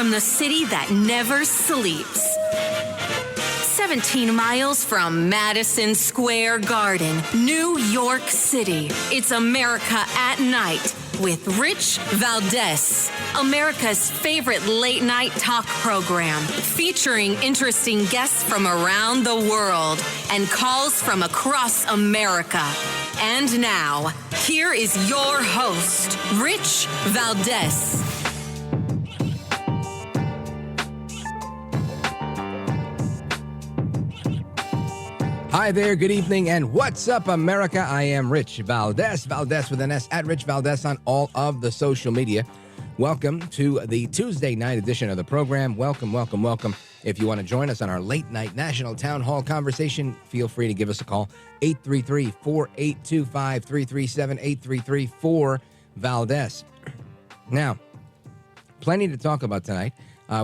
from the city that never sleeps. 17 miles from Madison Square Garden, New York City. It's America at Night with Rich Valdez, America's favorite late-night talk program, featuring interesting guests from around the world and calls from across America. And now, here is your host, Rich Valdez. Hi there, good evening, and what's up, America? I am Rich Valdez, Valdez with an S, at Rich Valdez on all of the social media. Welcome to the Tuesday night edition of the program. Welcome, welcome, welcome. If you want to join us on our late night national town hall conversation, feel free to give us a call, 833-4825-337, 833-4-VALDEZ. Now, plenty to talk about tonight.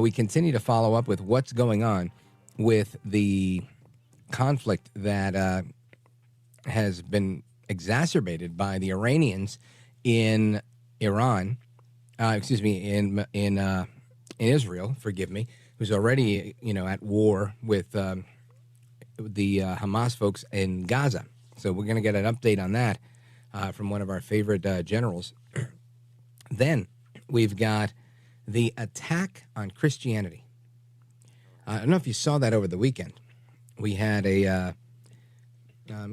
We continue to follow up with what's going on with the conflict that has been exacerbated by the Iranians in Iran, in Israel, forgive me, who's already, at war with the Hamas folks in Gaza. So we're going to get an update on that from one of our favorite generals. Then we've got the attack on Christianity. I don't know if you saw that over the weekend. We had I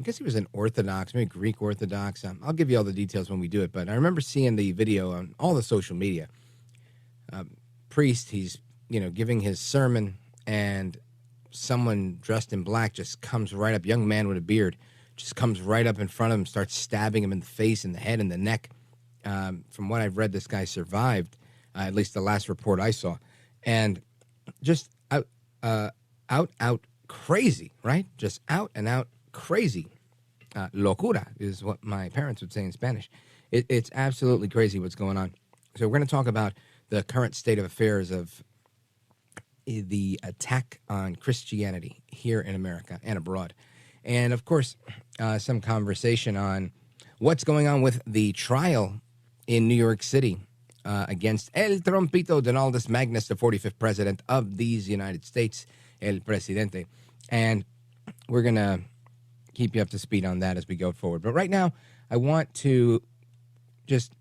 guess he was an Orthodox, maybe Greek Orthodox. I'll give you all the details when we do it, but I remember seeing the video on all the social media. Priest, he's, giving his sermon, and someone dressed in black just comes right up, young man with a beard, just comes right up in front of him, starts stabbing him in the face, in the head, and the neck. From what I've read, this guy survived, at least the last report I saw. And just out crazy, right? Just out and out crazy. Locura is what my parents would say in Spanish. It's absolutely crazy what's going on. So we're going to talk about the current state of affairs of the attack on Christianity here in America and abroad. And, of course, some conversation on what's going on with the trial in New York City against El Trompito Donaldus Magnus, the 45th president of these United States, El Presidente. And we're going to keep you up to speed on that as we go forward. But right now, I want to just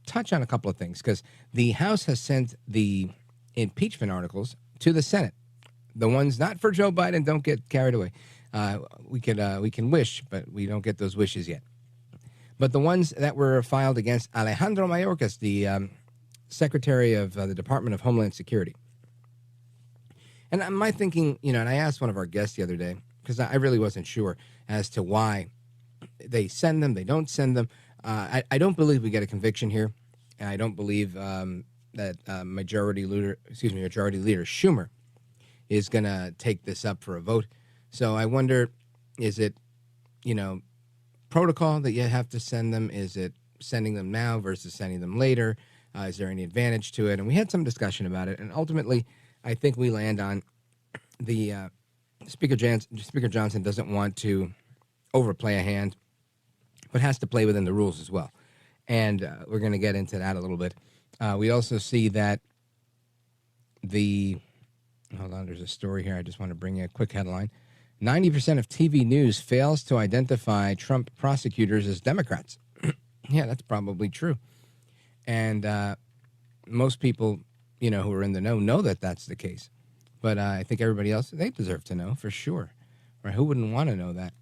touch on a couple of things, because the House has sent the impeachment articles to the Senate. The ones not for Joe Biden, don't get carried away. We can wish, but we don't get those wishes yet. But the ones that were filed against Alejandro Mayorkas, the Secretary of the Department of Homeland Security. And my thinking, and I asked one of our guests the other day, because I really wasn't sure as to why they send them, they don't send them. I don't believe we get a conviction here. And I don't believe that Majority Leader Schumer is going to take this up for a vote. So I wonder, is it, protocol that you have to send them? Is it sending them now versus sending them later? Is there any advantage to it? And we had some discussion about it. And ultimately, I think we land on the Speaker Johnson doesn't want to overplay a hand, but has to play within the rules as well. And we're going to get into that a little bit. We also see that hold on, there's a story here. I just want to bring you a quick headline. 90% of TV news fails to identify Trump prosecutors as Democrats. Yeah, that's probably true. And most people, who are in the know that that's the case. But I think everybody else, they deserve to know for sure. Right? Who wouldn't want to know that?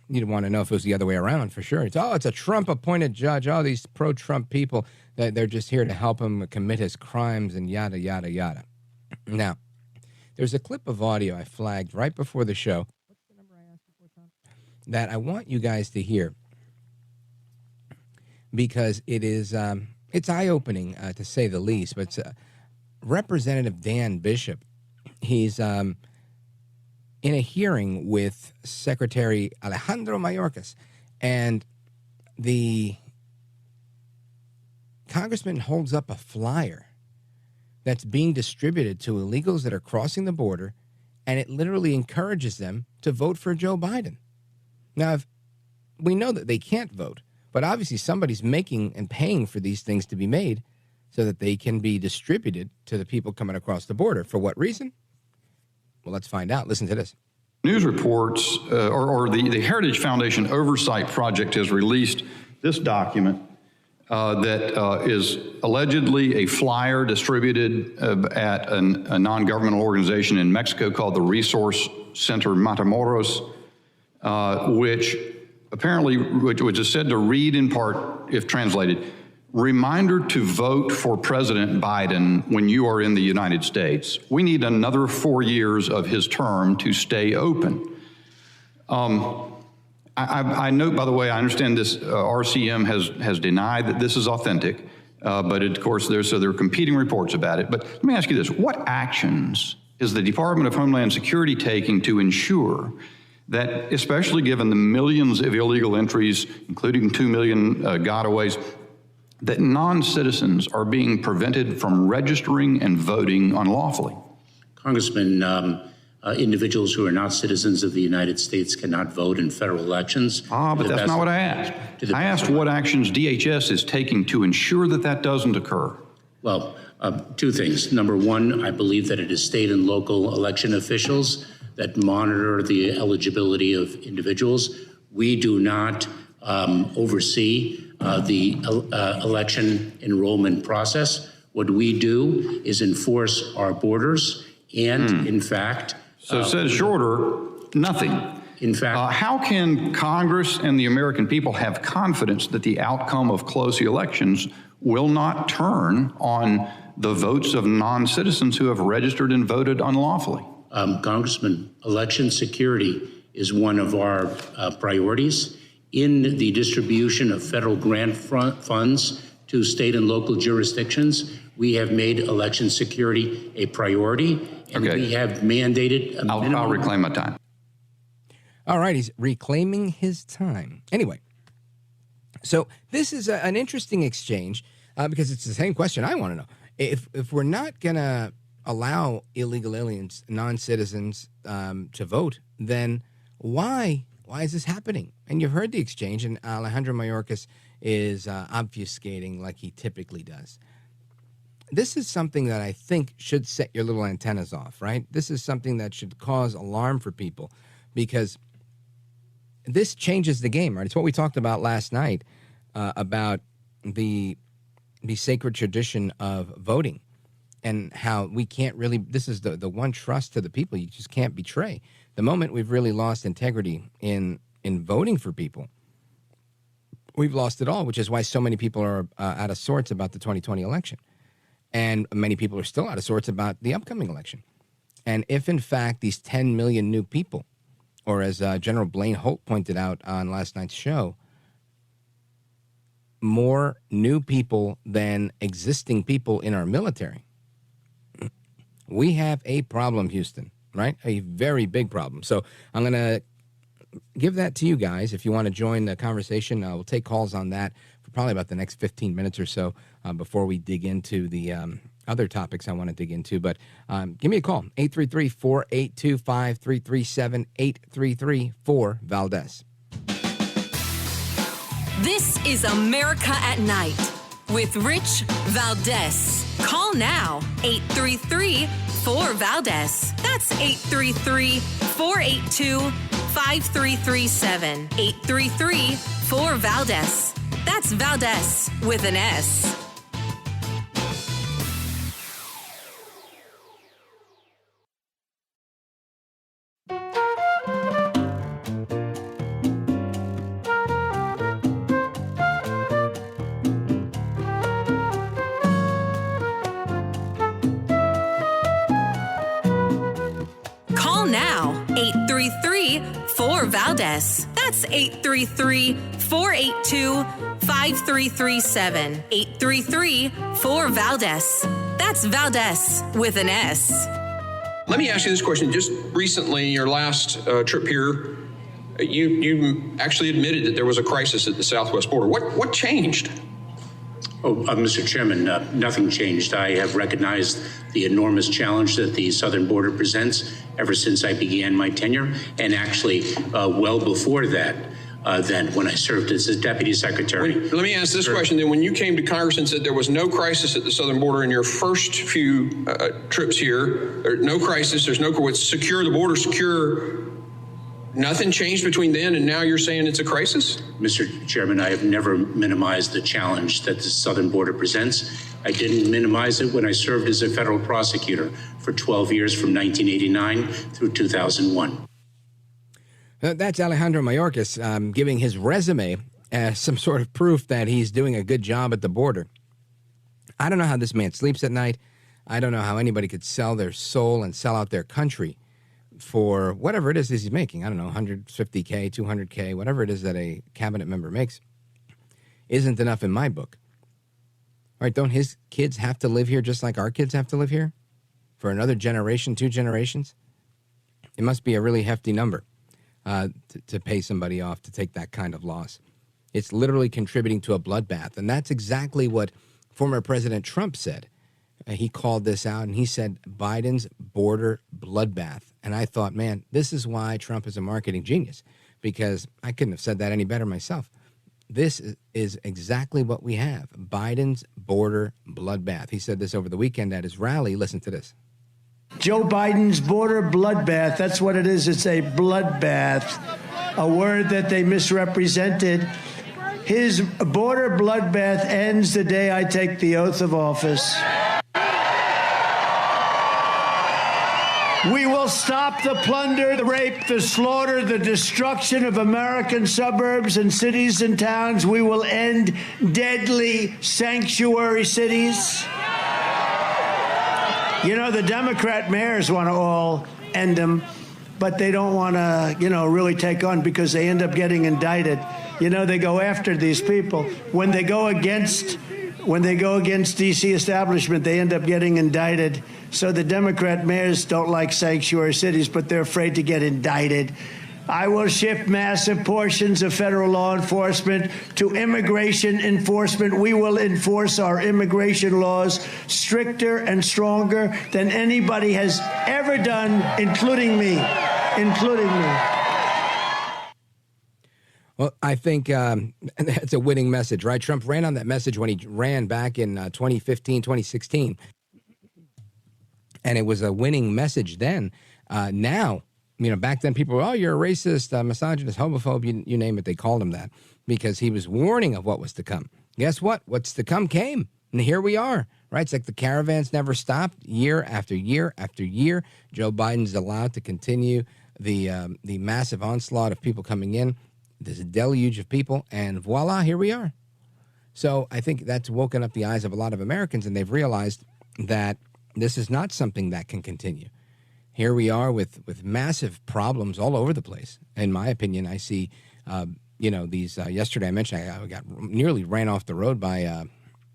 You'd want to know if it was the other way around for sure. It's a Trump-appointed judge. All these pro-Trump people, they're just here to help him commit his crimes and yada, yada, yada. Now, there's a clip of audio I flagged right before the show. What's the number I asked you for, Tom? That I want you guys to hear, because it is it's eye-opening to say the least. But Representative Dan Bishop, he's in a hearing with Secretary Alejandro Mayorkas, and the congressman holds up a flyer that's being distributed to illegals that are crossing the border, and it literally encourages them to vote for Joe Biden. Now, we know that they can't vote, but obviously somebody's making and paying for these things to be made. so that they can be distributed to the people coming across the border. For what reason? Well, let's find out. Listen to this. News reports, or the Heritage Foundation Oversight Project has released this document that is allegedly a flyer distributed at a non-governmental organization in Mexico called the Resource Center Matamoros, which is said to read in part, if translated, reminder to vote for President Biden when you are in the United States. We need another 4 years of his term to stay open. I note, by the way, I understand this RCM has denied that this is authentic, but of course there are competing reports about it. But let me ask you this: what actions is the Department of Homeland Security taking to ensure that, especially given the millions of illegal entries, including 2 million gotaways, that non-citizens are being prevented from registering and voting unlawfully? Congressman, individuals who are not citizens of the United States cannot vote in federal elections. But that's not what I asked. I asked what actions DHS is taking to ensure that that doesn't occur. Well, two things. Number one, I believe that it is state and local election officials that monitor the eligibility of individuals. We do not oversee the election enrollment process. What we do is enforce our borders and, in fact... So said shorter, nothing. In fact... how can Congress and the American people have confidence that the outcome of close elections will not turn on the votes of non-citizens who have registered and voted unlawfully? Congressman, election security is one of our priorities. In the distribution of federal grant funds to state and local jurisdictions, we have made election security a priority, and we have mandated a minimum... I'll reclaim my time. All right, he's reclaiming his time. Anyway, so this is an interesting exchange because it's the same question I want to know. If we're not going to allow illegal aliens, non-citizens, to vote, then why is this happening? And you've heard the exchange, and Alejandro Mayorkas is obfuscating like he typically does. This is something that I think should set your little antennas off, right? This is something that should cause alarm for people because this changes the game, right? It's what we talked about last night about the sacred tradition of voting and how we can't really, this is the one trust to the people you just can't betray. The moment we've really lost integrity in voting for people, we've lost it all, which is why so many people are out of sorts about the 2020 election. And many people are still out of sorts about the upcoming election. And if, in fact, these 10 million new people, or as General Blaine Holt pointed out on last night's show, more new people than existing people in our military, we have a problem, Houston, right? A very big problem. So I'm going to give that to you guys. If you want to join the conversation, we'll take calls on that for probably about the next 15 minutes or so before we dig into the other topics I want to dig into. But give me a call, 833-482-5337, 833-4-VALDEZ. This is America at Night with Rich Valdez. Call now, 833-4-VALDEZ. That's 833-482-5337, 833-4-VALDEZ. That's Valdez with an S. Call now, 833-4-VALDEZ. That's 833-482-5337, 833-4-VALDEZ. That's Valdez with an S. Let me ask you this question. Just recently, your last trip here, you actually admitted that there was a crisis at the southwest border. What changed? Mr. Chairman, nothing changed. I have recognized the enormous challenge that the southern border presents ever since I began my tenure, and actually well before that. then when I served as a deputy secretary. Let me ask this question then. When you came to Congress and said there was no crisis at the southern border in your first few trips here, no crisis, there's no, it's secure, the border secure, nothing changed between then and now you're saying it's a crisis? Mr. Chairman, I have never minimized the challenge that the southern border presents. I didn't minimize it when I served as a federal prosecutor for 12 years from 1989 through 2001. That's Alejandro Mayorkas giving his resume as some sort of proof that he's doing a good job at the border. I don't know how this man sleeps at night. I don't know how anybody could sell their soul and sell out their country for whatever it is that he's making. I don't know, 150K, 200K, whatever it is that a cabinet member makes, isn't enough in my book. All right, don't his kids have to live here just like our kids have to live here for another generation, 2 generations? It must be a really hefty number to pay somebody off to take that kind of loss. It's literally contributing to a bloodbath, and that's exactly what former President Trump said. He called this out, and he said Biden's border bloodbath. And I thought, man, this is why Trump is a marketing genius, because I couldn't have said that any better myself. This is exactly what we have, Biden's border bloodbath. He said this over the weekend at his rally. Listen to this. Joe Biden's border bloodbath, that's what it is. It's a bloodbath, a word that they misrepresented. His border bloodbath ends the day I take the oath of office. We will stop the plunder, the rape, the slaughter, the destruction of American suburbs and cities and towns. We will end deadly sanctuary cities. You know, the Democrat mayors want to all end them, but they don't want to, really take on because they end up getting indicted. They go after these people. When they go against D.C. establishment, they end up getting indicted. So the Democrat mayors don't like sanctuary cities, but they're afraid to get indicted. I will shift massive portions of federal law enforcement to immigration enforcement. We will enforce our immigration laws stricter and stronger than anybody has ever done, including me. Well, I think that's a winning message, right? Trump ran on that message when he ran back in 2015, 2016. And it was a winning message then. Now, back then people were, oh, you're a racist, misogynist, homophobe, you name it. They called him that because he was warning of what was to come. Guess what? What's to come came. And here we are, right? It's like the caravans never stopped year after year after year. Joe Biden's allowed to continue the massive onslaught of people coming in. There's a deluge of people, and voila, here we are. So I think that's woken up the eyes of a lot of Americans, and they've realized that this is not something that can continue. Here we are with massive problems all over the place. In my opinion, I see, these, yesterday I mentioned I got nearly ran off the road by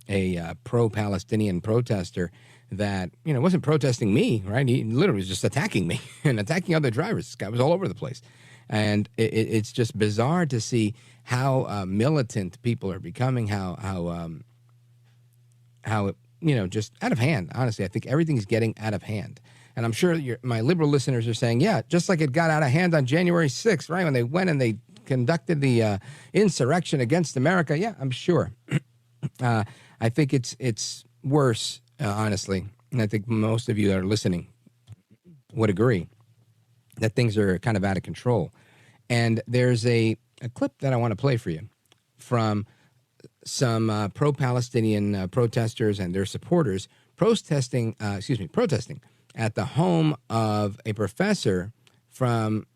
a pro-Palestinian protester that, wasn't protesting me, right? He literally was just attacking me and attacking other drivers. This guy was all over the place. And it's just bizarre to see how militant people are becoming, how just out of hand. Honestly, I think everything's getting out of hand. And I'm sure my liberal listeners are saying, yeah, just like it got out of hand on January 6th, right, when they went and they conducted the insurrection against America. Yeah, I'm sure. I think it's worse, honestly. And I think most of you that are listening would agree that things are kind of out of control. And there's a clip that I want to play for you from some pro-Palestinian protesters and their supporters protesting at the home of a professor from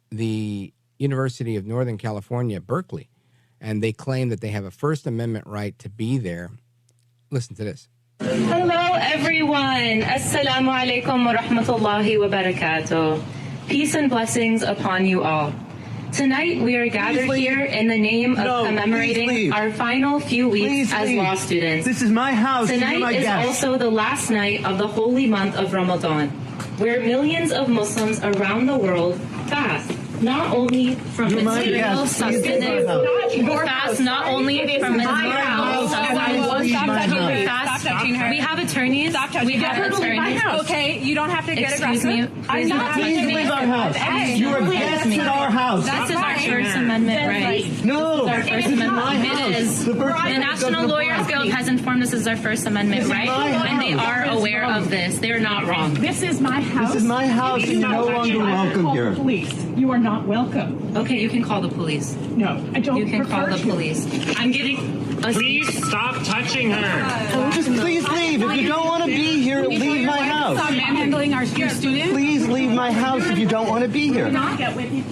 the University of Northern California, Berkeley. And they claim that they have a First Amendment right to be there. Listen to this. Hello, everyone. Assalamu alaikum wa rahmatullahi wa barakatuh. Peace and blessings upon you all. Tonight, we are gathered here in the name of commemorating our final few weeks as law students. This is my house. Tonight is also the last night of the holy month of Ramadan, where millions of Muslims around the world fast. Not only from material sustenance, fast not only from material sustenance, fast Stop touching her. We have attorneys. Stop touching we have attorneys. Okay, you don't have to get Excuse aggressive. me. I'm not Please leave our house. You are guests at our house. That's our First Amendment right. No, Our First this is my Amendment. house. It is. The The National Lawyers Guild has informed us this is our First Amendment right, and they are aware of this. They're not wrong. This is my house. This is my house, and you're no longer welcome here. Police. You are not welcome. Okay, you can call the police. No, I don't. You can call the police. I'm getting. Please stop touching her. Just please leave. If you don't want to be here, leave my house. Stop manhandling our students. Please leave my house if you don't want to be here.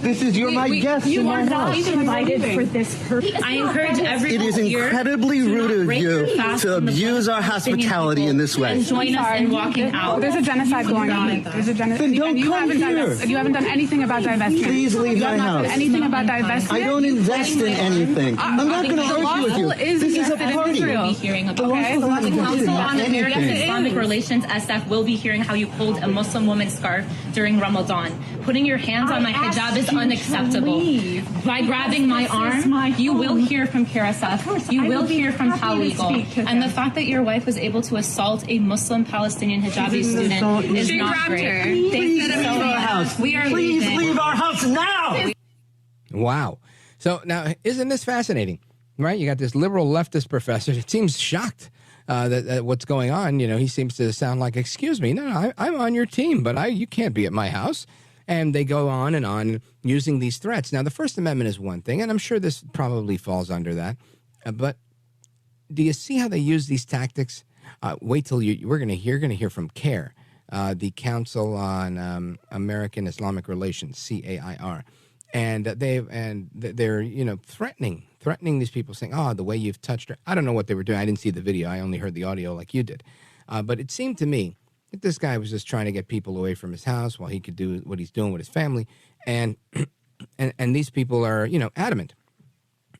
This is you're my guest in my house. You are not invited for this purpose. I encourage everyone It is incredibly rude of you to abuse our hospitality in this way. And join us in walking out. There's a genocide going on. There's a genocide. Then don't you come here. You haven't done anything about divestment. Please leave my house. Anything about divestment? I don't invest in anything. I'm not going to argue with you. This is a party. We'll be hearing about Okay. the Council on American Anything. Islamic Relations (SF) will be hearing how you pulled a Muslim woman's scarf during Ramadan. Putting your hands on my hijab is unacceptable. By grabbing my arm, you will hear from KRSF. You will hear from Paralegal. And the fact that your wife was able to assault a Muslim Palestinian hijabi student is not great. Please leave our house. We are Please leaving. leave our house now. Wow. So now, isn't this fascinating? Right? You got this liberal leftist professor that seems shocked that what's going on. You know, he seems to sound like, excuse me, no, I'm on your team, but you can't be at my house. And they go on using these threats. Now, the First Amendment is one thing, and I'm sure this probably falls under that. But do you see how they use these tactics? Wait till you're going to hear from CAIR, the Council on American Islamic Relations, CAIR. And they're threatening these people, saying, "Oh, the way you've touched her." I don't know what they were doing. I didn't see the video. I only heard the audio, like you did. But it seemed to me that this guy was just trying to get people away from his house while he could do what he's doing with his family. And these people are, adamant.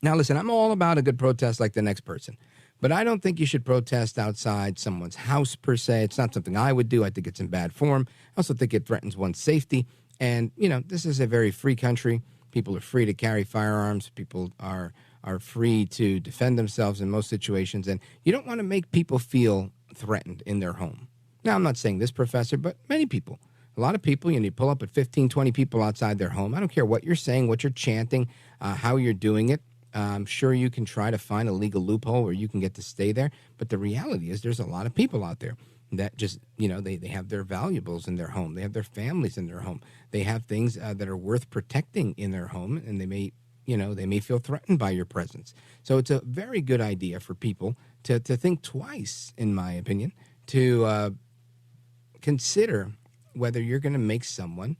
Now, listen, I'm all about a good protest like the next person, but I don't think you should protest outside someone's house per se. It's not something I would do. I think it's in bad form. I also think it threatens one's safety. And, this is a very free country. People are free to carry firearms. People are free to defend themselves in most situations. And you don't want to make people feel threatened in their home. Now, I'm not saying this professor, but many people. A lot of people, you pull up at 15, 20 people outside their home. I don't care what you're saying, what you're chanting, how you're doing it. I'm sure you can try to find a legal loophole where you can get to stay there. But the reality is there's a lot of people out there that just, they have their valuables in their home. They have their families in their home. They have things that are worth protecting in their home, and they may feel threatened by your presence. So it's a very good idea for people to think twice, in my opinion, to consider whether you're going to make someone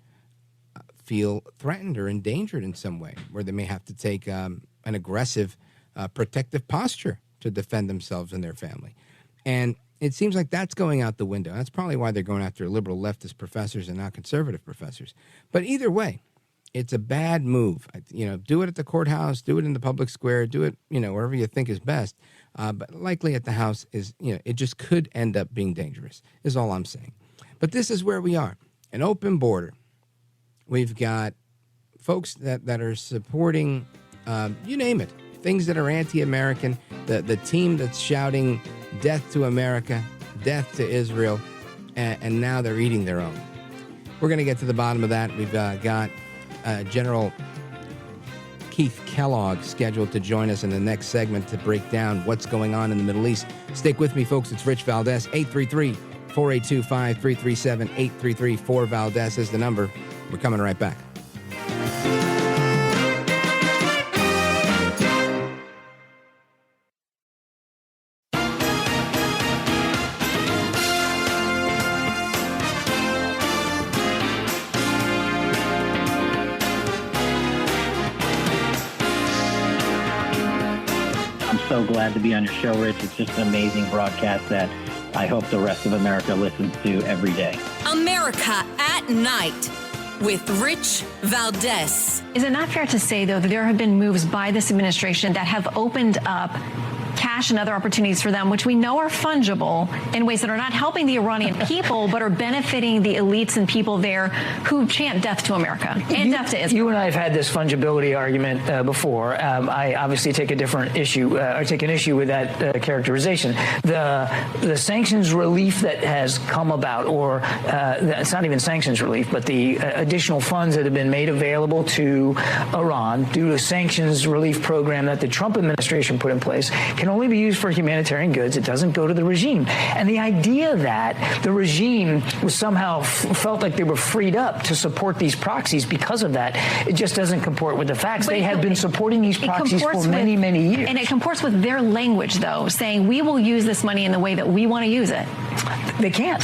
feel threatened or endangered in some way, where they may have to take an aggressive, protective posture to defend themselves and their family. And it seems like that's going out the window. That's probably why they're going after liberal leftist professors and not conservative professors. But either way, it's a bad move. Do it at the courthouse, do it in the public square, do it, wherever you think is best. But likely at the house is, it just could end up being dangerous, is all I'm saying. But this is where we are, an open border. We've got folks that are supporting, you name it, things that are anti-American, the team that's shouting death to America, death to Israel, and now they're eating their own. We're going to get to the bottom of that. We've got General Keith Kellogg scheduled to join us in the next segment to break down what's going on in the Middle East. Stick with me, folks. It's Rich Valdez, 833-482-5337, 833-4-VALDEZ is the number. We're coming right back. So glad to be on your show, Rich. It's just an amazing broadcast that I hope the rest of America listens to every day. America at Night with Rich Valdez. Is it not fair to say, though, that there have been moves by this administration that have opened up cash and other opportunities for them, which we know are fungible in ways that are not helping the Iranian people, but are benefiting the elites and people there who chant death to America and death to Israel. You and I have had this fungibility argument before. I obviously take a different issue, or take an issue with that characterization. The sanctions relief that has come about, or it's not even sanctions relief, but the additional funds that have been made available to Iran due to a sanctions relief program that the Trump administration put in place can only be used for humanitarian goods. It doesn't go to the regime. And the idea that the regime was somehow felt like they were freed up to support these proxies because of that, it just doesn't comport with the facts. They have been supporting these proxies for many, many years. And it comports with their language, though, saying we will use this money in the way that we want to use it. They can't.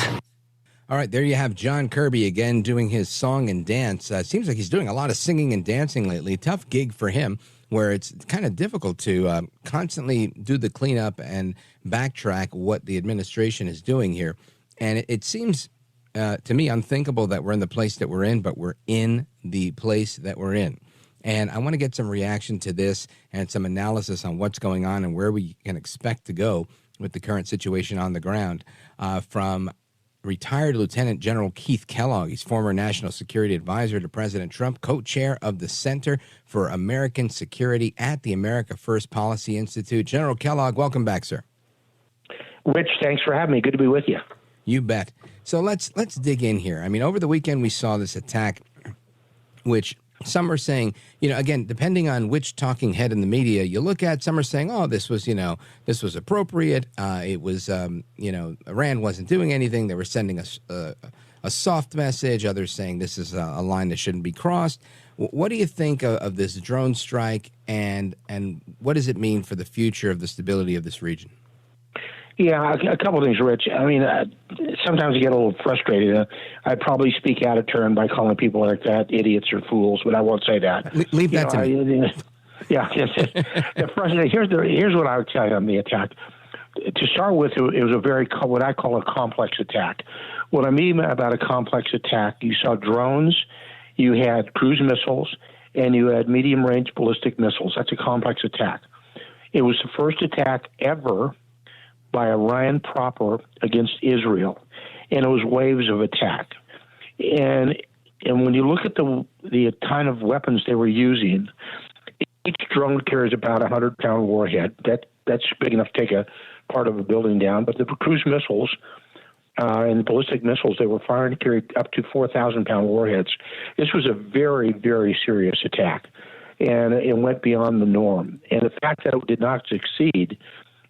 All right, there you have John Kirby again doing his song and dance. Seems like he's doing a lot of singing and dancing lately. Tough gig for him, where it's kind of difficult to constantly do the cleanup and backtrack what the administration is doing here. And it seems to me unthinkable that we're in the place that we're in, but we're in the place that we're in. And I want to get some reaction to this and some analysis on what's going on and where we can expect to go with the current situation on the ground from retired Lieutenant General Keith Kellogg. He's former National Security Advisor to President Trump, co-chair of the Center for American Security at the America First Policy Institute. General Kellogg, welcome back, sir. Rich, thanks for having me. Good to be with you. You bet. So let's dig in here. I mean, over the weekend we saw this attack, which some are saying, again, depending on which talking head in the media you look at, some are saying, oh, this was appropriate. It was, Iran wasn't doing anything. They were sending us a soft message. Others saying this is a line that shouldn't be crossed. What do you think of this drone strike, and what does it mean for the future of the stability of this region? Yeah, a couple of things, Rich. I mean, sometimes I get a little frustrated. I probably speak out of turn by calling people like that idiots or fools, but I won't say that. Leave that to me. Yeah. Here's what I would tell you on the attack. To start with, it was a very, what I call a complex attack. What I mean about a complex attack, you saw drones, you had cruise missiles, and you had medium-range ballistic missiles. That's a complex attack. It was the first attack ever by Iran proper against Israel, and it was waves of attack. And when you look at the kind of weapons they were using, each drone carries about a 100-pound warhead. That's big enough to take a part of a building down. But the cruise missiles and the ballistic missiles they were firing carried up to 4,000-pound warheads. This was a very, very serious attack, and it went beyond the norm. And the fact that it did not succeed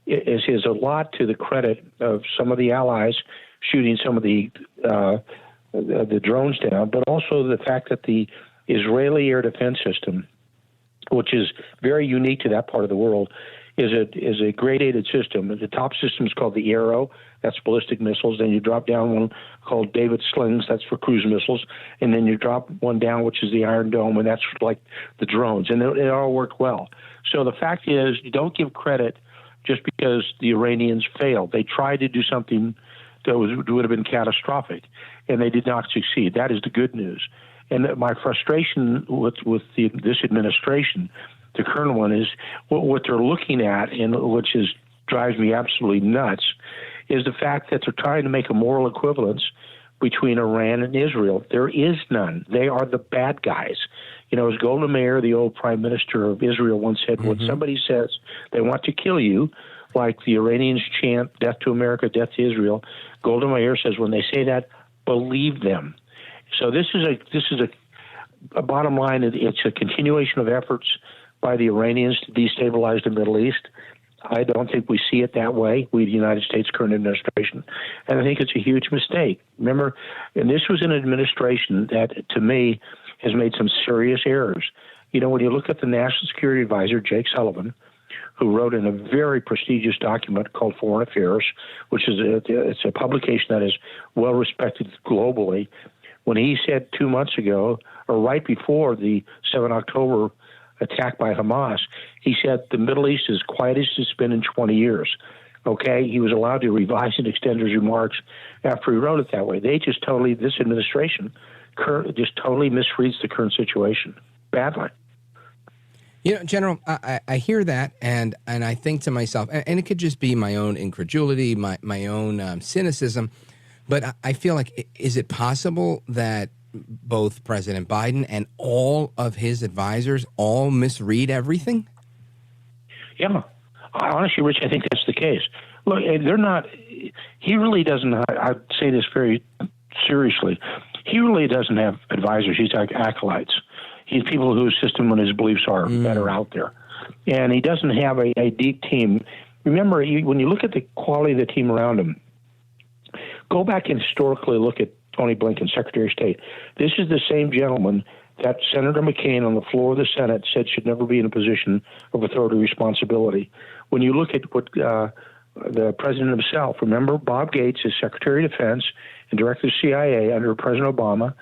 is a lot to the credit of some of the allies shooting some of the drones down, but also the fact that the Israeli air defense system, which is very unique to that part of the world, is a gradated system. The top system is called the Arrow, that's ballistic missiles. Then you drop down one called David Slings, that's for cruise missiles. And then you drop one down, which is the Iron Dome, and that's like the drones. And it all worked well. So the fact is, you don't give credit just because the Iranians failed. They tried to do something that would have been catastrophic, and they did not succeed. That is the good news. And my frustration with this administration, the current one, is what they're looking at, and which drives me absolutely nuts, is the fact that they're trying to make a moral equivalence between Iran and Israel. There is none. They are the bad guys. As Golda Meir, the old prime minister of Israel, once said, when somebody says they want to kill you, like the Iranians chant death to America, death to Israel, Golda Meir says when they say that, believe them. So this is a bottom line. It's a continuation of efforts by the Iranians to destabilize the Middle East. I don't think we see it that way, we, the United States current administration, and I think it's a huge mistake. Remember, and this was an administration that, to me, has made some serious errors. When you look at the National Security Advisor, Jake Sullivan, who wrote in a very prestigious document called Foreign Affairs, which is it's a publication that is well respected globally, when he said 2 months ago, or right before the 7 October attack by Hamas, he said the Middle East is quiet as it's been in 20 years. Okay, he was allowed to revise and extend his remarks after he wrote it that way. This administration just totally misreads the current situation badly. You know, General, I hear that, and I think to myself, and it could just be my own incredulity, my own cynicism, but I feel like, is it possible that both President Biden and all of his advisors all misread everything? Yeah. Honestly, Rich, I think that's the case. Look, they're not, he really doesn't, I say this very seriously, he really doesn't have advisors. He's like acolytes. He's people whose system and his beliefs are that are out there. And he doesn't have a deep team. Remember, when you look at the quality of the team around him, go back and historically look at Tony Blinken, Secretary of State. This is the same gentleman that Senator McCain on the floor of the Senate said should never be in a position of authority responsibility. When you look at what the president himself, remember Bob Gates, as Secretary of Defense and Director of CIA under President Obama,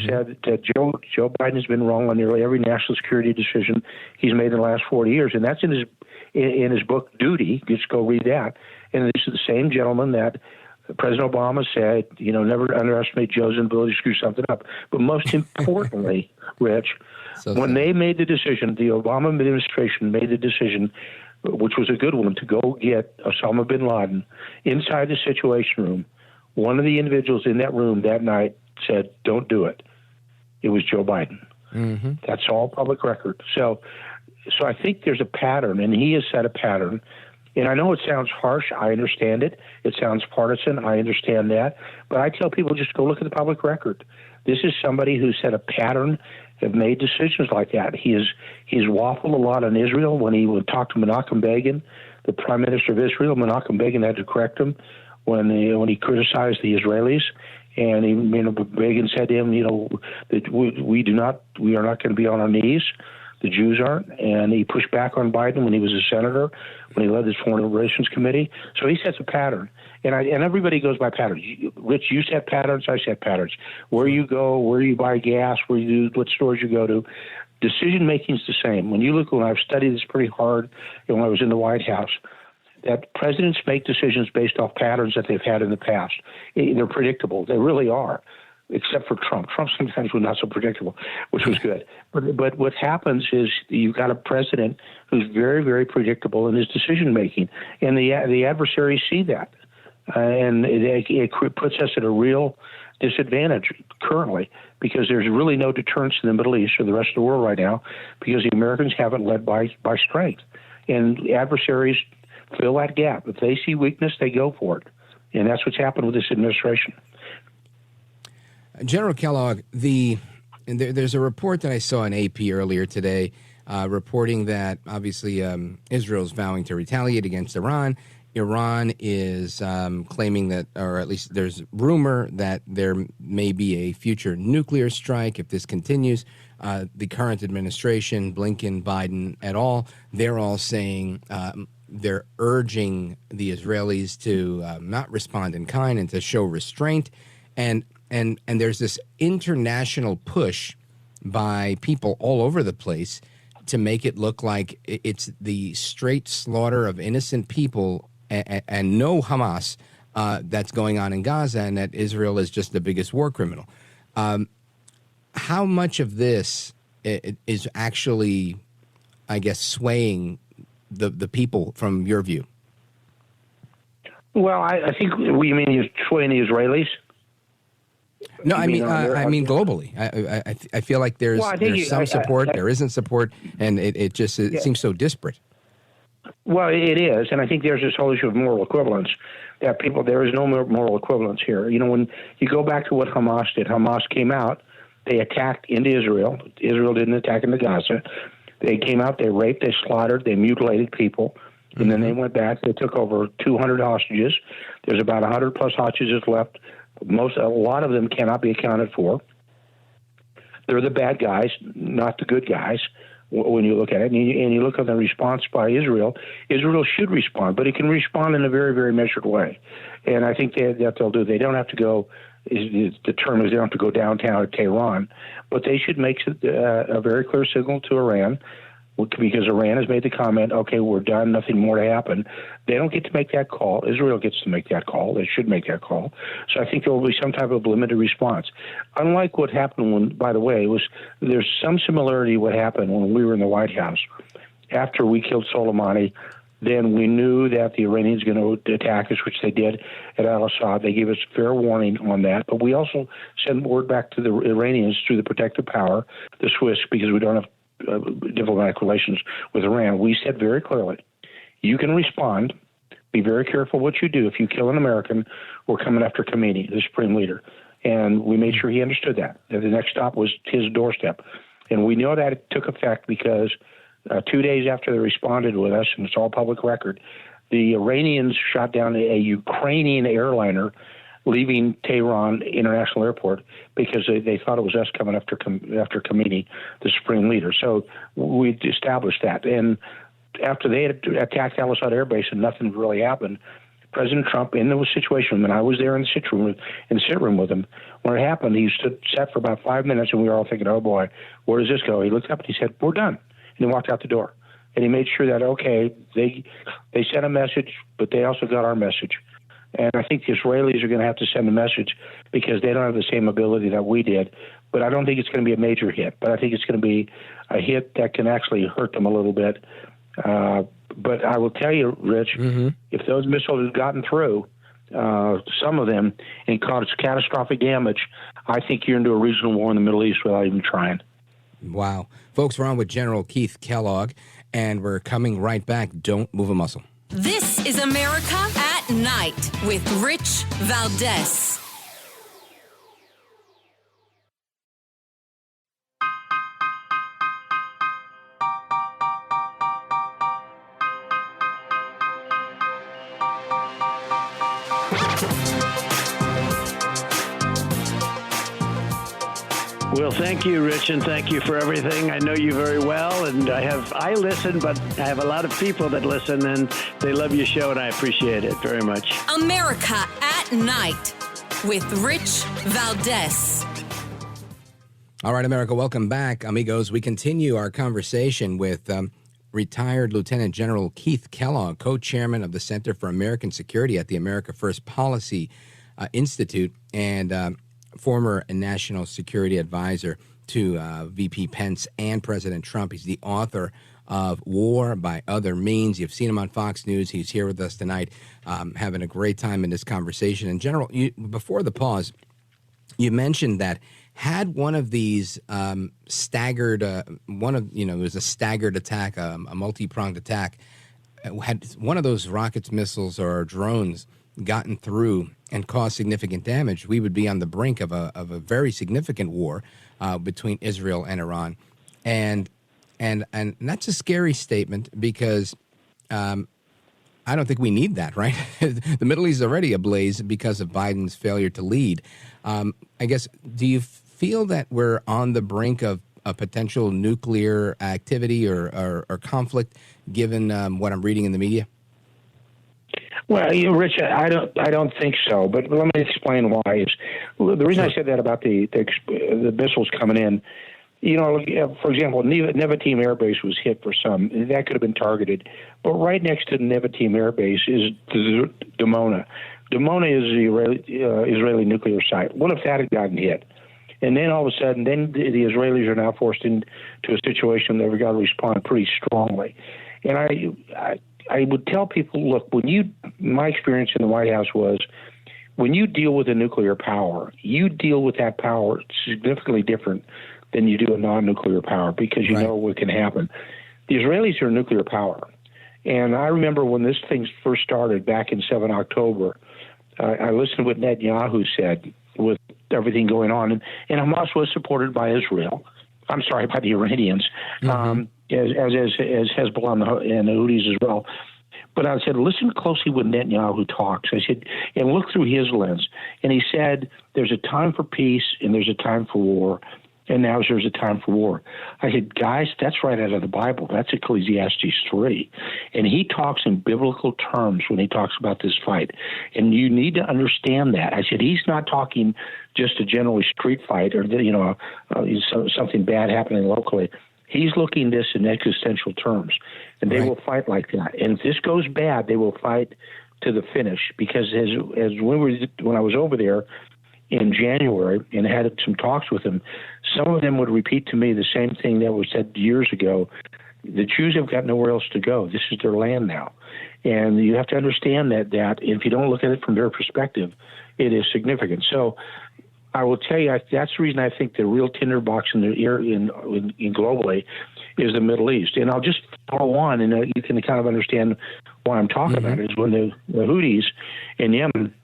said that Joe Biden has been wrong on nearly every national security decision he's made in the last 40 years. And that's in his book, Duty. Just go read that. And this is the same gentleman that President Obama said, never underestimate Joe's ability to screw something up. But most importantly, Rich, when they made the decision, the Obama administration made the decision, which was a good one, to go get Osama bin Laden inside the Situation Room. One of the individuals in that room that night said, don't do it. It was Joe Biden. Mm-hmm. That's all public record. So I think there's a pattern, and he has set a pattern. And I know it sounds harsh. I understand it. It sounds partisan. I understand that. But I tell people, just go look at the public record. This is somebody who set a pattern, have made decisions like that. He's waffled a lot on Israel. When he would talk to Menachem Begin, the Prime Minister of Israel, Menachem Begin had to correct him when he criticized the Israelis. And Begin said to him, that we are not going to be on our knees. The Jews aren't. And he pushed back on Biden when he was a senator, when he led the Foreign Relations Committee. So he sets a pattern. And everybody goes by patterns. Rich, you set patterns, I set patterns. Where you go, where you buy gas, what stores you go to. Decision-making is the same. When I've studied this pretty hard when I was in the White House, that presidents make decisions based off patterns that they've had in the past. They're predictable. They really are, except for Trump. Trump sometimes was not so predictable, which was good. But what happens is you've got a president who's very, very predictable in his decision-making, and the adversaries see that. And it puts us at a real disadvantage currently because there's really no deterrence in the Middle East or the rest of the world right now because the Americans haven't led by strength. And adversaries fill that gap. If they see weakness, they go for it. And that's what's happened with this administration. General Kellogg, there's a report that I saw in AP earlier today reporting that obviously Israel's vowing to retaliate against Iran. Iran is claiming that, or at least there's rumor that there may be a future nuclear strike if this continues. The current administration, Blinken, Biden, et al., they're all saying they're urging the Israelis to not respond in kind and to show restraint. And there's this international push by people all over the place to make it look like it's the straight slaughter of innocent people and no Hamas that's going on in Gaza, and that Israel is just the biggest war criminal. How much of this is actually, I guess, swaying the people from your view? Well, I think you mean you're swaying the Israelis? No, I mean globally. I feel like there's some support, there isn't support, and it seems so disparate. Well, it is, and I think there's this whole issue of moral equivalence. That there is no moral equivalence here. When you go back to what Hamas did, Hamas came out, they attacked into Israel. Israel didn't attack into Gaza. They came out, they raped, they slaughtered, they mutilated people, and then they went back. They took over 200 hostages. There's about 100 plus hostages left. A lot of them cannot be accounted for. They're the bad guys, not the good guys. When you look at it, and you look at the response by Israel, Israel should respond, but it can respond in a very, very measured way. And I think that they'll do. They don't have to go, the term is they don't have to go downtown to Tehran, but they should make a very clear signal to Iran because Iran has made the comment, okay, we're done, nothing more to happen. They don't get to make that call. Israel gets to make that call. They should make that call. So I think there will be some type of limited response. Unlike what happened when, by the way, there's some similarity what happened when we were in the White House. After we killed Soleimani, then we knew that the Iranians were going to attack us, which they did at Al-Assad. They gave us fair warning on that. But we also sent word back to the Iranians through the protective power, the Swiss, because we don't have diplomatic relations with Iran. We said very clearly, you can respond. Be very careful what you do. If you kill an American, we're coming after Khomeini, the supreme leader. And we made sure he understood that. And the next stop was his doorstep. And we know that it took effect because 2 days after they responded with us, and it's all public record, the Iranians shot down a Ukrainian airliner leaving Tehran International Airport because they thought it was us coming after Khomeini, the supreme leader. So we established that. And after they had attacked Al-Assad Air Base and nothing really happened, President Trump, in the situation, and I was there in the sit room with him, when it happened, he sat for about 5 minutes, and we were all thinking, oh, boy, where does this go? He looked up and he said, we're done. And he walked out the door. And he made sure that, okay, they sent a message, but they also got our message. And I think the Israelis are going to have to send a message because they don't have the same ability that we did. But I don't think it's going to be a major hit. But I think it's going to be a hit that can actually hurt them a little bit. But I will tell you, Rich, if those missiles had gotten through, some of them, and caused catastrophic damage, I think you're into a regional war in the Middle East without even trying. Wow. Folks, we're on with General Keith Kellogg, and we're coming right back. Don't move a muscle. This is America at Night with Rich Valdez. Well, thank you, Rich, and thank you for everything. I know you very well, and I listen, but I have a lot of people that listen, and they love your show, and I appreciate it very much. America at Night with Rich Valdez. All right, America, welcome back, amigos. We continue our conversation with retired Lieutenant General Keith Kellogg, co-chairman of the Center for American Security at the America First Policy Institute, and former national security advisor to VP Pence and President Trump. He's the author of War by Other Means. You've seen him on Fox News. He's here with us tonight, having a great time in this conversation. And General, before the pause, you mentioned that had one of these staggered, it was a staggered attack, a multi-pronged attack, had one of those rockets, missiles, or drones gotten through and caused significant damage, we would be on the brink of a very significant war between Israel and Iran. And that's a scary statement because I don't think we need that, right? The Middle East is already ablaze because of Biden's failure to lead. I guess, do you feel that we're on the brink of a potential nuclear activity or conflict, given what I'm reading in the media? Well, Rich, I don't think so. But let me explain why. The reason I said that about the missiles coming in, for example, Nevatim Air Base was hit for some. That could have been targeted. But right next to Nevatim Air Base is Dimona. Dimona is the Israeli nuclear site. What if that had gotten hit? And then all of a sudden, the Israelis are now forced into a situation that they've got to respond pretty strongly. And I would tell people, look, my experience in the White House was when you deal with a nuclear power, you deal with that power significantly different than you do a non-nuclear power because you know what can happen. The Israelis are a nuclear power. And I remember when this thing first started back in 7 October, I listened to what Netanyahu said with everything going on. And Hamas was supported by Israel. I'm sorry, by the Iranians, as Hezbollah and the Houthis as well. But I said, listen closely when Netanyahu talks. I said, and look through his lens. And he said, there's a time for peace and there's a time for war. And now there's a time for war. I said, guys, that's right out of the Bible. That's Ecclesiastes 3. And he talks in biblical terms when he talks about this fight. And you need to understand that. I said, he's not talking just a generally street fight or, something bad happening locally. He's looking at this in existential terms, and they will fight like that. And if this goes bad, they will fight to the finish, because when I was over there in January and had some talks with them, some of them would repeat to me the same thing that was said years ago. The Jews have got nowhere else to go. This is their land now. And you have to understand that if you don't look at it from their perspective, it is significant. So I will tell you, that's the reason I think the real tinderbox in globally is the Middle East. And I'll just follow on, and you can kind of understand why I'm talking about it, is when the Houthis in Yemen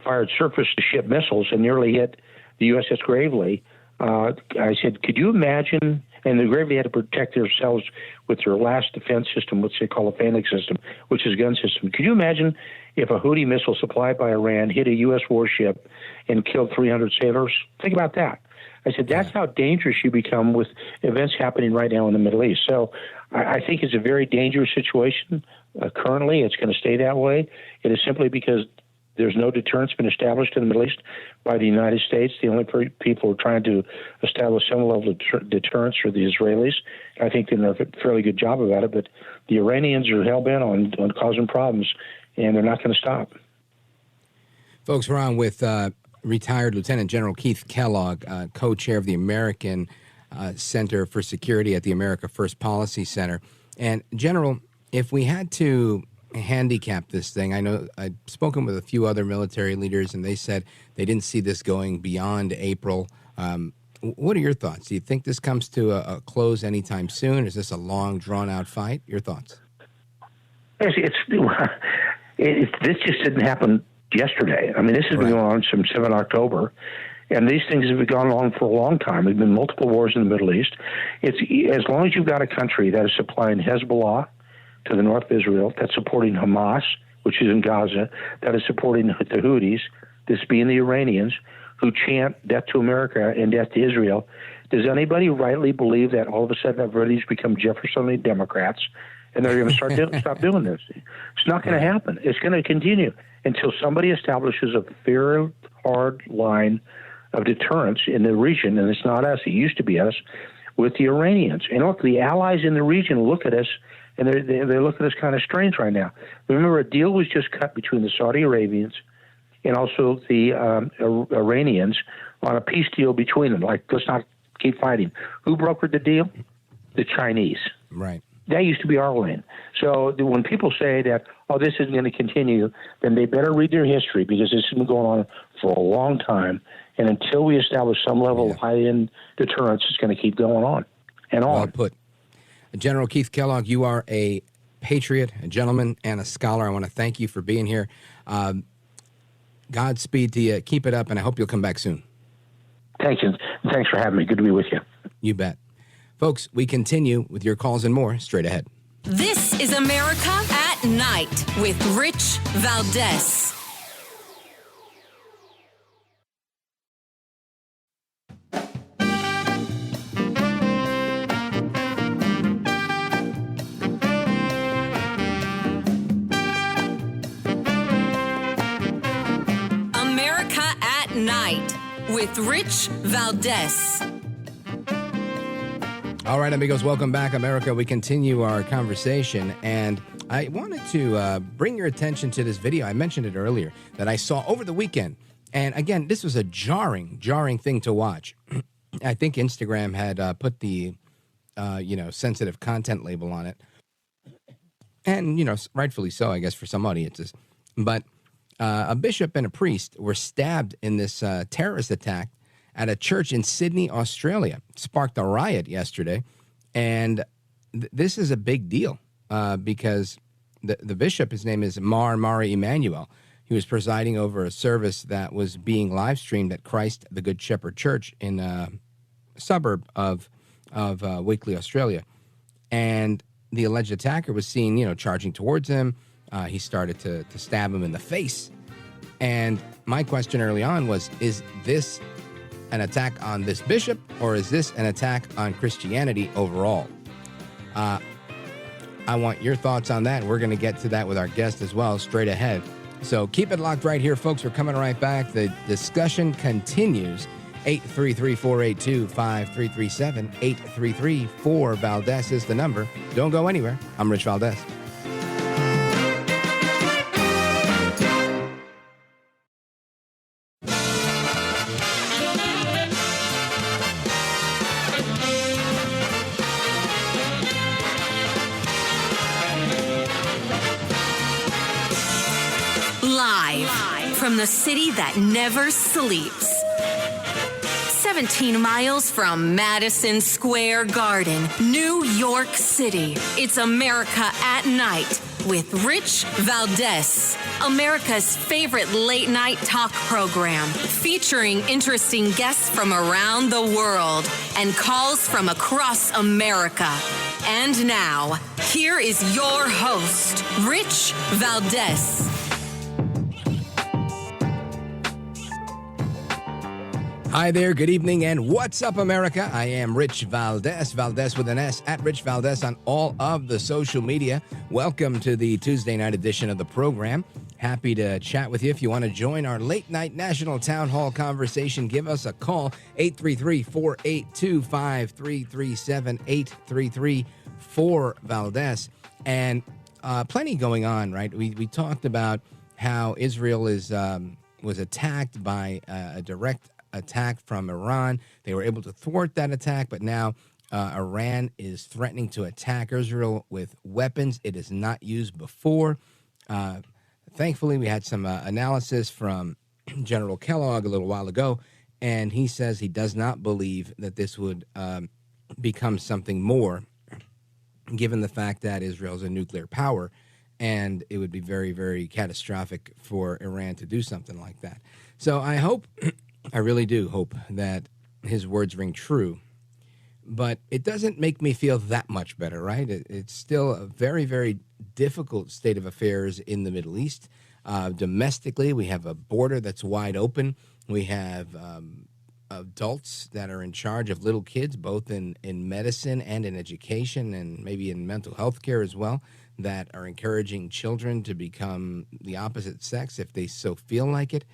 fired surface-to-ship missiles and nearly hit the USS Gravely. I said, could you imagine? And the Gravely had to protect themselves with their last defense system, which they call a FANIC system, which is a gun system. Could you imagine if a Houthi missile supplied by Iran hit a U.S. warship and killed 300 sailors? Think about that. I said, that's how dangerous you become with events happening right now in the Middle East. So I think it's a very dangerous situation. Currently, it's going to stay that way. It is simply because there's no deterrence been established in the Middle East by the United States. The only people who are trying to establish some level of deterrence are the Israelis. I think they're doing a fairly good job about it, but the Iranians are hell-bent on causing problems, and they're not going to stop. Folks, we're on with retired Lieutenant General Keith Kellogg, co-chair of the American Center for Security at the America First Policy Center. And, General, if we had to handicap this thing, I know I've spoken with a few other military leaders, and they said they didn't see this going beyond April. What are your thoughts? Do you think this comes to a close anytime soon? Is this a long, drawn-out fight? Your thoughts? This just didn't happen yesterday. I mean, this has been going on since 7 October, and these things have been going on for a long time. There have been multiple wars in the Middle East. It's as long as you've got a country that is supplying Hezbollah to the north of Israel, that's supporting Hamas, which is in Gaza, that is supporting the Houthis, this being the Iranians, who chant death to America and death to Israel. Does anybody rightly believe that all of a sudden everybody's become Jeffersonian Democrats and they're going to stop doing this? It's not going to happen. It's going to continue until somebody establishes a very hard line of deterrence in the region, and it's not us, it used to be us, with the Iranians. And look, the allies in the region look at us, and they look at us kind of strange right now. Remember, a deal was just cut between the Saudi Arabians and also the Iranians on a peace deal between them. Like, let's not keep fighting. Who brokered the deal? The Chinese. Right. That used to be our lane. So when people say that, oh, this isn't going to continue, then they better read their history, because this has been going on for a long time. And until we establish some level of high-end deterrence, it's going to keep going on and on. Well put. General Keith Kellogg, you are a patriot, a gentleman, and a scholar. I want to thank you for being here. Godspeed to you. Keep it up, and I hope you'll come back soon. Thanks, and thanks for having me. Good to be with you. You bet. Folks, we continue with your calls and more straight ahead. This is America at Night with Rich Valdez. America at Night with Rich Valdez. All right, amigos, welcome back, America. We continue our conversation, and I wanted to bring your attention to this video. I mentioned it earlier that I saw over the weekend, and again, this was a jarring thing to watch. I think Instagram had put the, sensitive content label on it, and rightfully so, I guess, for some audiences. But a bishop and a priest were stabbed in this terrorist attack at a church in Sydney, Australia. It sparked a riot yesterday, and this is a big deal because the bishop, his name is Mari Emmanuel. He was presiding over a service that was being live streamed at Christ the Good Shepherd Church in a suburb of Wakeley, Australia, and the alleged attacker was seen, charging towards him. He started to stab him in the face, and my question early on was: is this an attack on this bishop, or is this an attack on Christianity overall? I want your thoughts on that. We're going to get to that with our guest as well straight ahead. So keep it locked right here, folks. We're coming right back. The discussion continues 833-482-5337. 833-4-VALDEZ is the number. Don't go anywhere. I'm Rich Valdez. Live from the city that never sleeps. 17 miles from Madison Square Garden, New York City. It's America at Night with Rich Valdez, America's favorite late night talk program, featuring interesting guests from around the world and calls from across America. And now, here is your host, Rich Valdez. Hi there, good evening, and what's up, America? I am Rich Valdez, Valdez with an S, at Rich Valdez on all of the social media. Welcome to the Tuesday night edition of the program. Happy to chat with you. If you want to join our late night national town hall conversation, give us a call, 833-482-5337, 833-4-VALDEZ. And plenty going on, right? We talked about how Israel was attacked by a direct attack from Iran. They were able to thwart that attack, but now Iran is threatening to attack Israel with weapons it has not used before. Thankfully, we had some analysis from General Kellogg a little while ago, and he says he does not believe that this would become something more, given the fact that Israel is a nuclear power, and it would be very, very catastrophic for Iran to do something like that. So I really do hope that his words ring true, but it doesn't make me feel that much better, right? It's still a very, very difficult state of affairs in the Middle East. Domestically, we have a border that's wide open. We have adults that are in charge of little kids, both in medicine and in education and maybe in mental health care as well, that are encouraging children to become the opposite sex if they so feel like it.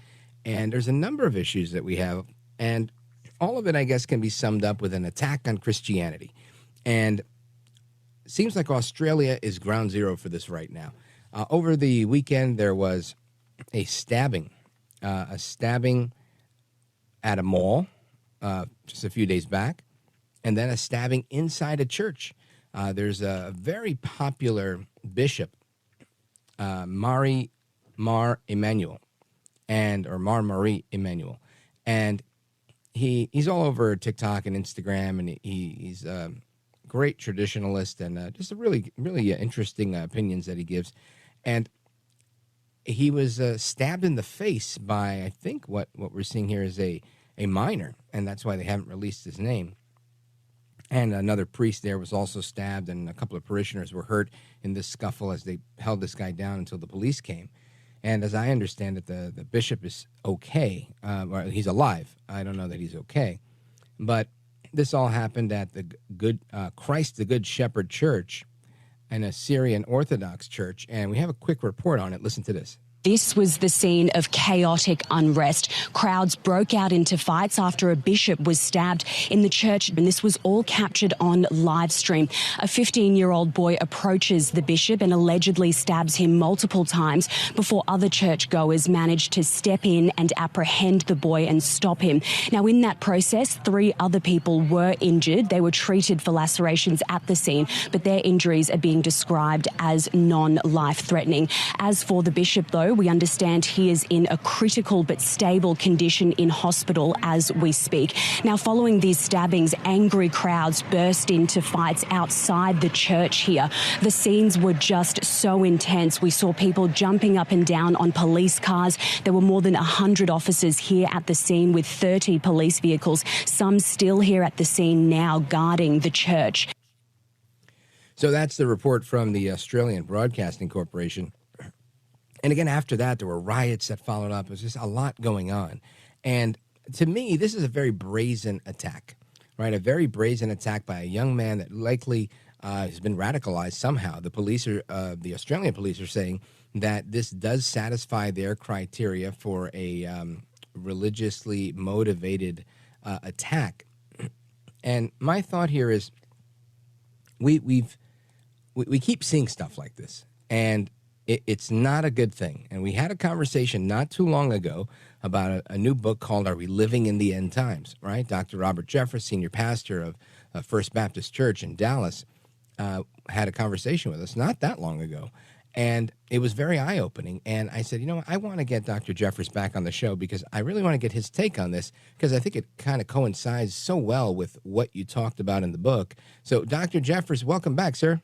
And there's a number of issues that we have, and all of it, I guess, can be summed up with an attack on Christianity. And it seems like Australia is ground zero for this right now. Over the weekend, there was a stabbing at a mall just a few days back, and then a stabbing inside a church. There's a very popular bishop, Mar Emanuel. Mar Marie Emanuel. And he's all over TikTok and Instagram, and he's a great traditionalist and just a really, really interesting opinions that he gives. And he was stabbed in the face by, I think what we're seeing here is a minor, and that's why they haven't released his name. And another priest there was also stabbed, and a couple of parishioners were hurt in this scuffle as they held this guy down until the police came. And as I understand it, the bishop is okay. Or he's alive. I don't know that he's okay. But this all happened at the Christ the Good Shepherd Church, an Assyrian Orthodox church. And we have a quick report on it. Listen to this. This was the scene of chaotic unrest. Crowds broke out into fights after a bishop was stabbed in the church, and this was all captured on live stream. A 15-year-old boy approaches the bishop and allegedly stabs him multiple times before other churchgoers managed to step in and apprehend the boy and stop him. Now, in that process, 3 other people were injured. They were treated for lacerations at the scene, but their injuries are being described as non-life-threatening. As for the bishop, though, we understand he is in a critical but stable condition in hospital as we speak. Now, following these stabbings, angry crowds burst into fights outside the church here. The scenes were just so intense. We saw people jumping up and down on police cars. There were more than 100 officers here at the scene with 30 police vehicles, some still here at the scene now guarding the church. So that's the report from the Australian Broadcasting Corporation. And again, after that, there were riots that followed up. It was just a lot going on. And to me, this is a very brazen attack, right? A very brazen attack by a young man that likely has been radicalized somehow. The Australian police are saying that this does satisfy their criteria for a religiously motivated attack. And my thought here is we keep seeing stuff like this, and it's not a good thing. And we had a conversation not too long ago about a new book called Are We Living in the End Times, right? Dr. Robert Jeffress, senior pastor of First Baptist Church in Dallas, had a conversation with us not that long ago. And it was very eye-opening. And I said, I want to get Dr. Jeffress back on the show because I really want to get his take on this because I think it kind of coincides so well with what you talked about in the book. So, Dr. Jeffress, welcome back, sir.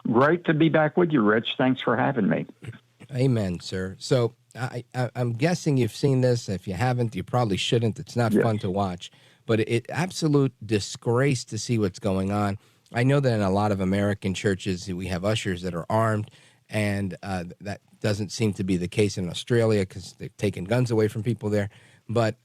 Great to be back with you, Rich. Thanks for having me. Amen, sir. So I'm guessing you've seen this. If you haven't, you probably shouldn't. It's not fun to watch. But it absolute disgrace to see what's going on. I know that in a lot of American churches, we have ushers that are armed, and that doesn't seem to be the case in Australia because they've taken guns away from people there. But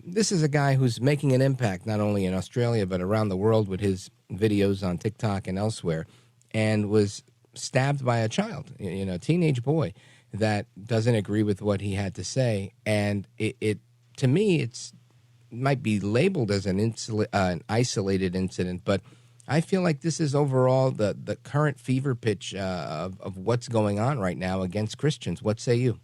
this is a guy who's making an impact not only in Australia but around the world with his videos on TikTok and elsewhere, and was stabbed by a child, a teenage boy that doesn't agree with what he had to say. And it to me, it might be labeled as an isolated incident, but I feel like this is overall the current fever pitch of what's going on right now against Christians. What say you?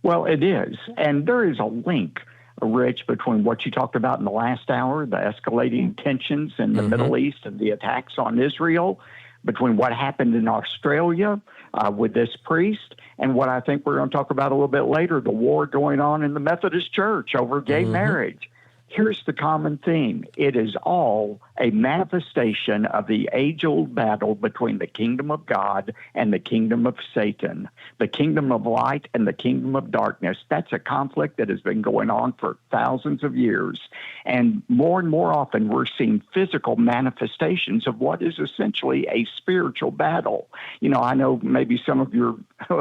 Well, it is. And there is a link, Rich, between what you talked about in the last hour, the escalating tensions in the Middle East and the attacks on Israel, between what happened in Australia with this priest and what I think we're going to talk about a little bit later, the war going on in the Methodist Church over gay marriage. Here's the common theme. It is all a manifestation of the age-old battle between the kingdom of God and the kingdom of Satan, the kingdom of light and the kingdom of darkness. That's a conflict that has been going on for thousands of years. And more often, we're seeing physical manifestations of what is essentially a spiritual battle. I know maybe some of your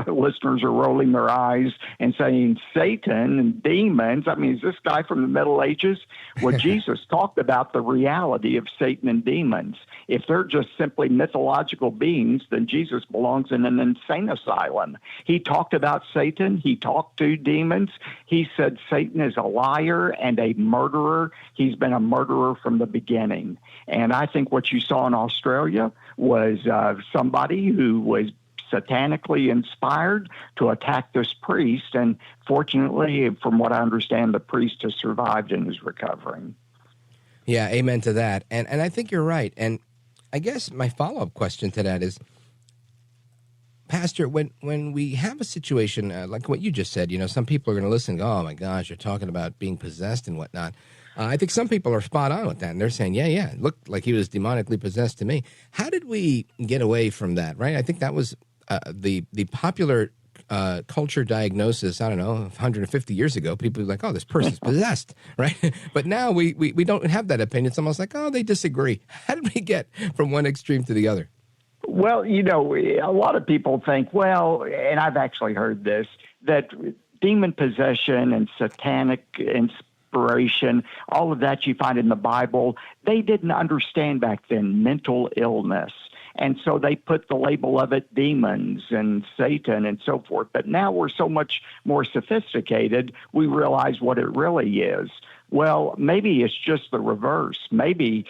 listeners are rolling their eyes and saying Satan and demons. I mean, is this guy from the Middle Ages? Well, Jesus talked about the reality of Satan and demons. If they're just simply mythological beings, then Jesus belongs in an insane asylum. He talked about Satan. He talked to demons. He said Satan is a liar and a murderer. He's been a murderer from the beginning. And I think what you saw in Australia was somebody who was satanically inspired to attack this priest. And fortunately, from what I understand, the priest has survived and is recovering. Yeah, amen to that. And I think you're right. And I guess my follow-up question to that is, Pastor, when we have a situation like what you just said, some people are going to listen and go, oh, my gosh, you're talking about being possessed and whatnot. I think some people are spot on with that, and they're saying, yeah, it looked like he was demonically possessed to me. How did we get away from that, right? I think that was the popular culture diagnosis, I don't know, 150 years ago. People were like, oh, this person's possessed, right? But now we don't have that opinion. It's almost like, oh, they disagree. How did we get from one extreme to the other? Well, a lot of people think, and I've actually heard this, that demon possession and satanic inspiration, all of that you find in the Bible, they didn't understand back then mental illness. And so they put the label of it demons and Satan and so forth. But now we're so much more sophisticated, we realize what it really is. Well, maybe it's just the reverse. Maybe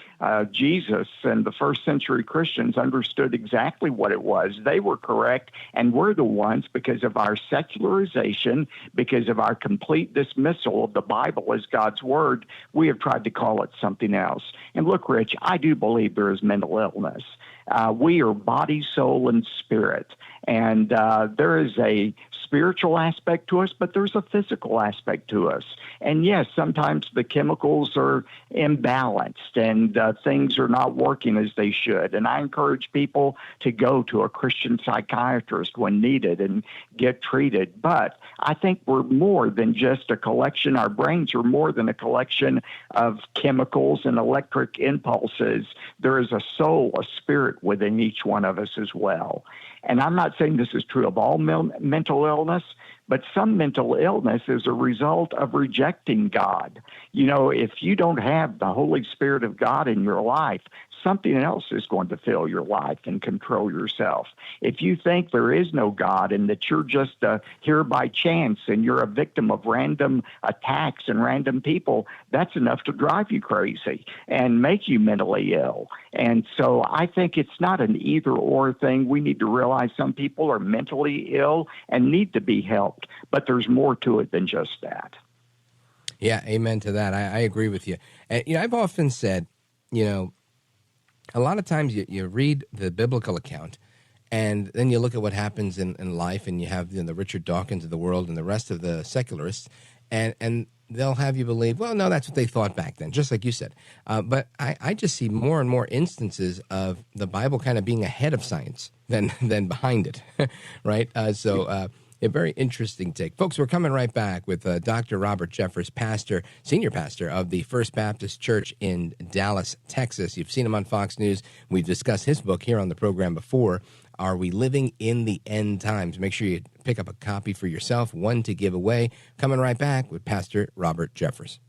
Jesus and the first century Christians understood exactly what it was. They were correct, and we're the ones, because of our secularization, because of our complete dismissal of the Bible as God's word, we have tried to call it something else. And look, Rich, I do believe there is mental illness. We are body, soul, and spirit. And there is a spiritual aspect to us, but there's a physical aspect to us. And yes, sometimes the chemicals are imbalanced and things are not working as they should. And I encourage people to go to a Christian psychiatrist when needed and get treated. But I think we're more than just a collection. Our brains are more than a collection of chemicals and electric impulses. There is a soul, a spirit within each one of us as well. And I'm not saying this is true of all mental illness, but some mental illness is a result of rejecting God. If you don't have the Holy Spirit of God in your life, something else is going to fill your life and control yourself. If you think there is no God and that you're just here by chance and you're a victim of random attacks and random people, that's enough to drive you crazy and make you mentally ill. And so I think it's not an either-or thing. We need to realize some people are mentally ill and need to be helped, but there's more to it than just that. Yeah, amen to that. I agree with you. And, I've often said, a lot of times you read the biblical account and then you look at what happens in life, and you have the Richard Dawkins of the world and the rest of the secularists, and they'll have you believe, well, no, that's what they thought back then, just like you said. But I just see more and more instances of the Bible kind of being ahead of science than behind it, right? A very interesting take. Folks, we're coming right back with Dr. Robert Jeffress, senior pastor of the First Baptist Church in Dallas, Texas. You've seen him on Fox News. We've discussed his book here on the program before, Are We Living in the End Times? Make sure you pick up a copy for yourself, one to give away. Coming right back with Pastor Robert Jeffress.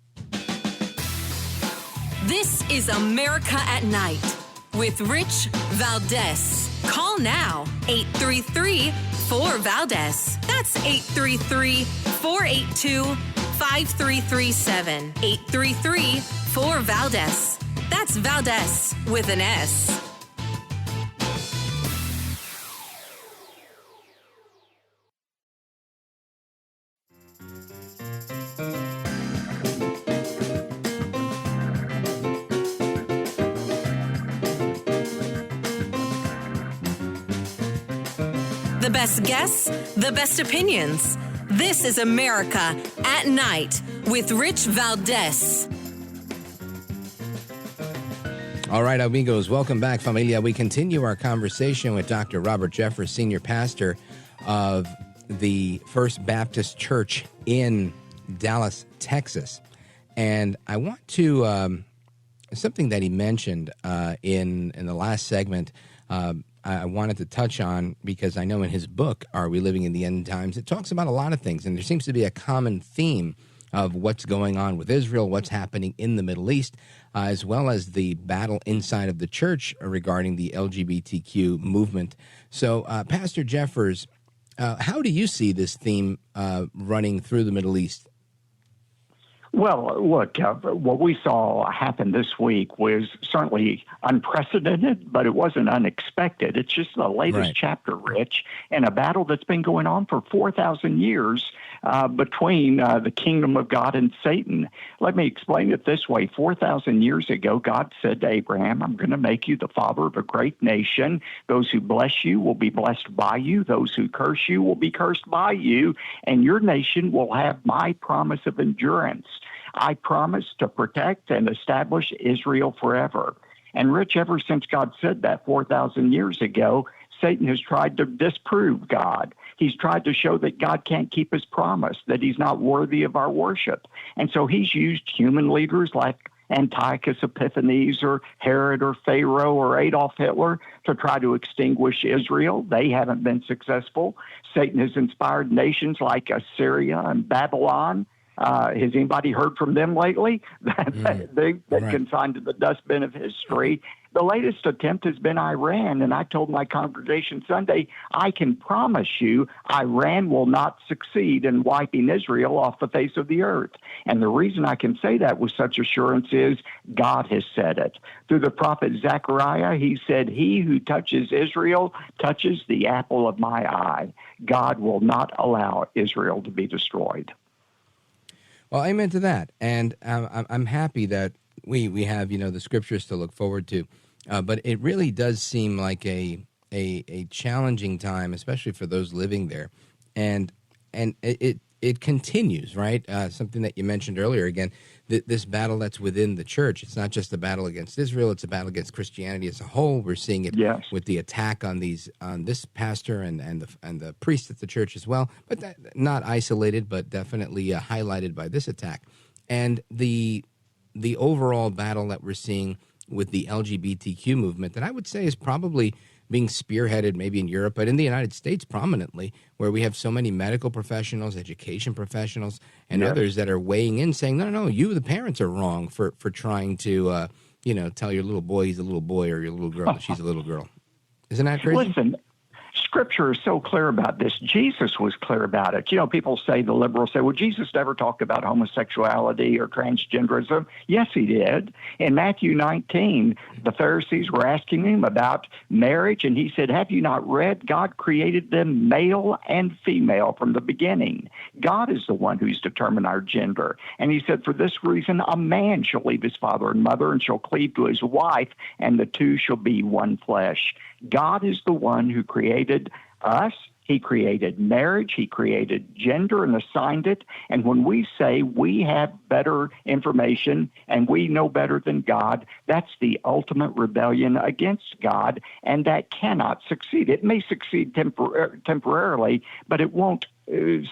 This is America at Night with Rich Valdez. Call now, 833-4-VALDEZ. That's 833-482-5337. 833-4-VALDEZ. That's Valdez with an S. The best guests, the best opinions. This is America at Night with Rich Valdez. All right, amigos, welcome back, familia. We continue our conversation with Dr. Robert Jeffress, senior pastor of the First Baptist Church in Dallas, Texas. And I want to, something that he mentioned in the last segment, I wanted to touch on, because I know in his book, Are We Living in the End Times, it talks about a lot of things, and there seems to be a common theme of what's going on with Israel, what's happening in the Middle East, as well as the battle inside of the church regarding the LGBTQ movement. So, Pastor Jeffress, how do you see this theme running through the Middle East? Well, look, what we saw happen this week was certainly unprecedented, but it wasn't unexpected. It's just the latest chapter, Rich, in a battle that's been going on for 4,000 years between the kingdom of God and Satan. Let me explain it this way. 4,000 years ago, God said to Abraham, I'm going to make you the father of a great nation. Those who bless you will be blessed by you. Those who curse you will be cursed by you. And your nation will have my promise of endurance. I promise to protect and establish Israel forever. And Rich, ever since God said that 4,000 years ago, Satan has tried to disprove God. He's tried to show that God can't keep his promise, that he's not worthy of our worship. And so he's used human leaders like Antiochus Epiphanes or Herod or Pharaoh or Adolf Hitler to try to extinguish Israel. They haven't been successful. Satan has inspired nations like Assyria and Babylon. Has anybody heard from them lately? They've been consigned to the dustbin of history. The latest attempt has been Iran, and I told my congregation Sunday, I can promise you Iran will not succeed in wiping Israel off the face of the earth. And the reason I can say that with such assurance is God has said it. Through the prophet Zechariah, he said, he who touches Israel touches the apple of my eye. God will not allow Israel to be destroyed. Well, amen to that. And I'm happy that we have, the scriptures to look forward to. But it really does seem like a challenging time, especially for those living there. And it continues, right? Something that you mentioned earlier, again, this battle that's within the church. It's not just a battle against Israel, it's a battle against Christianity as a whole. We're seeing it with the attack on this pastor and the priest at the church as well, but not isolated, but definitely highlighted by this attack. And the overall battle that we're seeing with the LGBTQ movement that I would say is probably being spearheaded maybe in Europe, but in the United States prominently, where we have so many medical professionals, education professionals, and others that are weighing in saying, no, you, the parents, are wrong for trying to tell your little boy he's a little boy or your little girl she's a little girl. Isn't that crazy? Listen, Scripture is so clear about this. Jesus was clear about it. People say, the liberals say, well, Jesus never talked about homosexuality or transgenderism. Yes, he did. In Matthew 19, the Pharisees were asking him about marriage, and he said, have you not read? God created them male and female from the beginning. God is the one who's determined our gender. And he said, for this reason, a man shall leave his father and mother and shall cleave to his wife, and the two shall be one flesh. God is the one who created us. He created marriage. He created gender and assigned it. And when we say we have better information and we know better than God, that's the ultimate rebellion against God, and that cannot succeed. It may succeed temporarily, but it won't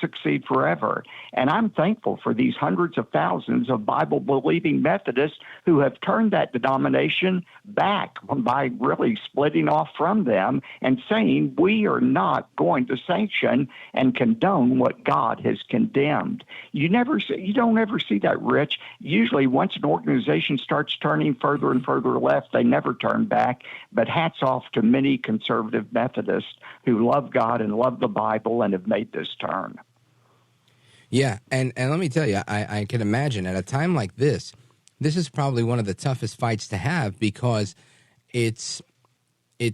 succeed forever. And I'm thankful for these hundreds of thousands of Bible-believing Methodists who have turned that denomination back by really splitting off from them and saying we are not going to sanction and condone what God has condemned. You don't ever see that, Rich. Usually once an organization starts turning further and further left, they never turn back. But hats off to many conservative Methodists who love God and love the Bible and have made this turn. Yeah, and let me tell you, I can imagine at a time like this is probably one of the toughest fights to have because it's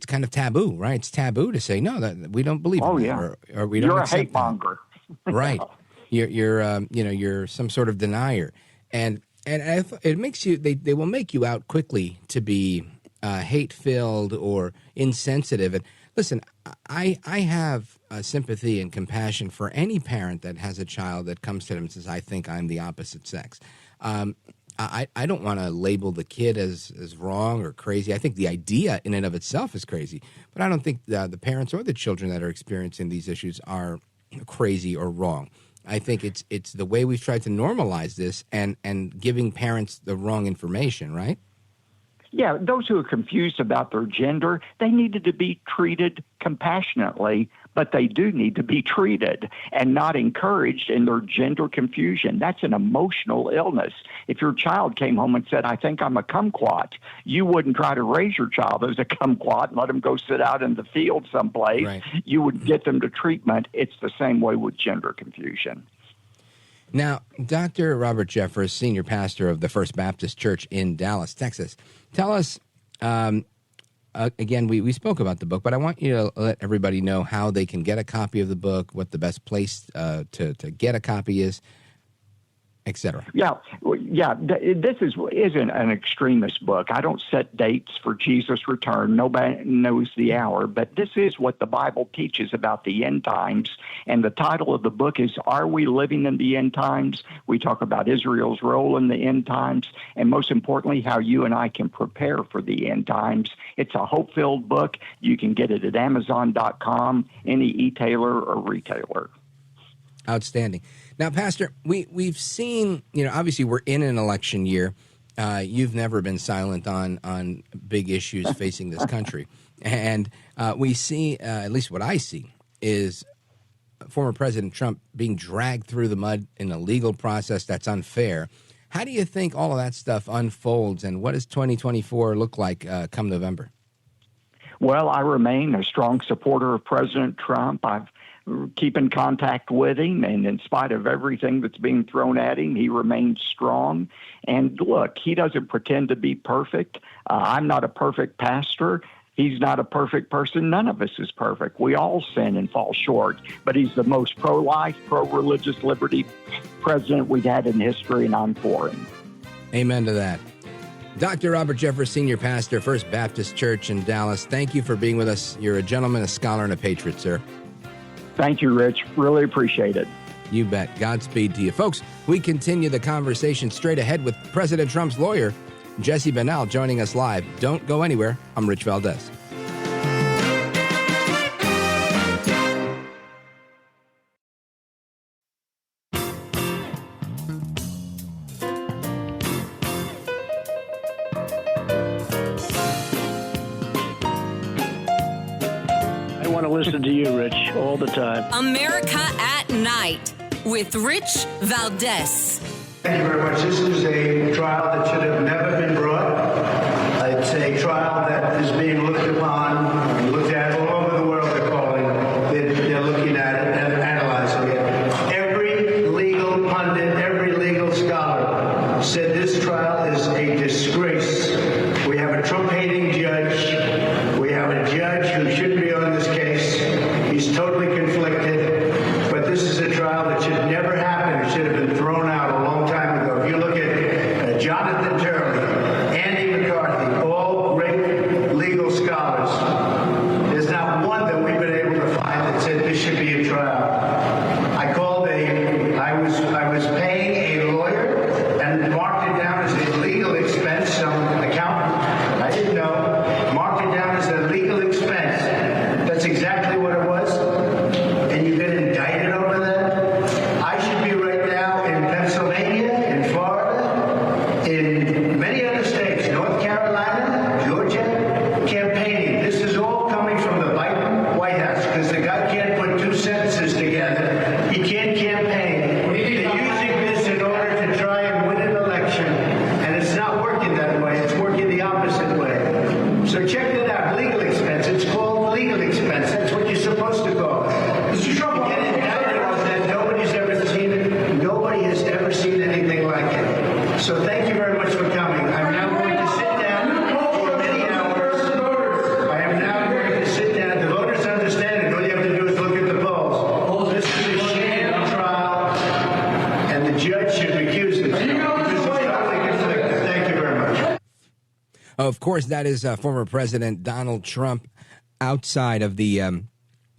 kind of taboo, right? It's taboo to say no, that we don't believe in that, or we don't. You're a hate monger, right? You're some sort of denier, and it makes you. They will make you out quickly to be hate-filled or insensitive. And listen, I have sympathy and compassion for any parent that has a child that comes to them and says, I think I'm the opposite sex. I don't want to label the kid as wrong or crazy. I think the idea in and of itself is crazy. But I don't think the parents or the children that are experiencing these issues are crazy or wrong. I think it's the way we've tried to normalize this and giving parents the wrong information, right? Yeah, those who are confused about their gender, they needed to be treated compassionately, but they do need to be treated and not encouraged in their gender confusion. That's an emotional illness. If your child came home and said, I think I'm a kumquat, you wouldn't try to raise your child as a kumquat and let them go sit out in the field someplace. Right. You would get them to treatment. It's the same way with gender confusion. Now, Dr. Robert Jeffress, senior pastor of the First Baptist Church in Dallas, Texas, tell us, again, we spoke about the book, but I want you to let everybody know how they can get a copy of the book, what the best place to get a copy is, et cetera. This isn't an extremist book. I don't set dates for Jesus' return. Nobody knows the hour, but this is what the Bible teaches about the end times. And the title of the book is, Are We Living in the End Times? We talk about Israel's role in the end times, and most importantly, how you and I can prepare for the end times. It's a hope-filled book. You can get it at Amazon.com, any e-tailer or retailer. Outstanding. Now, Pastor, we've seen, obviously we're in an election year. You've never been silent on big issues facing this country. And we see, at least what I see, is former President Trump being dragged through the mud in a legal process that's unfair. How do you think all of that stuff unfolds, and what does 2024 look like come November? Well, I remain a strong supporter of President Trump. I've keep in contact with him, and in spite of everything that's being thrown at him, he remains strong. And look, he doesn't pretend to be perfect. I'm not a perfect pastor. He's not a perfect person. None of us is perfect. We all sin and fall short, but he's the most pro-life, pro-religious liberty president we've had in history, and I'm for him. Amen to that. Dr. Robert Jeffress, senior pastor, First Baptist Church in Dallas, thank you for being with us. You're a gentleman, a scholar, and a patriot, sir. Thank you, Rich. Really appreciate it. You bet. Godspeed to you. Folks, we continue the conversation straight ahead with President Trump's lawyer, Jesse Binnall, joining us live. Don't go anywhere. I'm Rich Valdez. Listen to you, Rich, all the time. America at Night with Rich Valdez. Thank you very much. This is a trial that should have never been brought. is being looked upon, looked at all over the world. They're looking at it and analyzing it. Every legal pundit, every legal scholar said this trial is a disgrace. We have a Trump-hating judge. We have a judge who shouldn't be on this case. He's totally conflicted. But this is a trial that should never happen. It should have been thrown out a long time ago. If you look at Jonathan Turley, Andy McCarthy, all great legal scholars, there's not one that we've been able to find that said this should be a trial. I was paying a lawyer and marked it down as a legal expense. Some accountant, I didn't know, marked it down as a legal expense. That's exactly what it was. And you've been indicted over that? I should be right now in Pennsylvania, in Florida, in many other states, North Carolina, Georgia, campaigning. This is all coming from the Biden White House because the guy can't put two sentences together. He can't campaign. They're using this in order to try and win an election, and it's not working that way. It's working the opposite way. So check that out. Legal expense. It's called legal expense. That's what you're supposed to call it. You get indicted on that. Nobody's ever seen it. Nobody has ever seen anything like it. So thank you very much for coming. I'm now going to sit down for many hours. I am now going to sit down. The voters understand it. All you have to do is look at the polls. This is a sham trial, and the judge should recuse himself. This is totally conflicted. Thank you very much. Of course, that is former President Donald Trump outside of the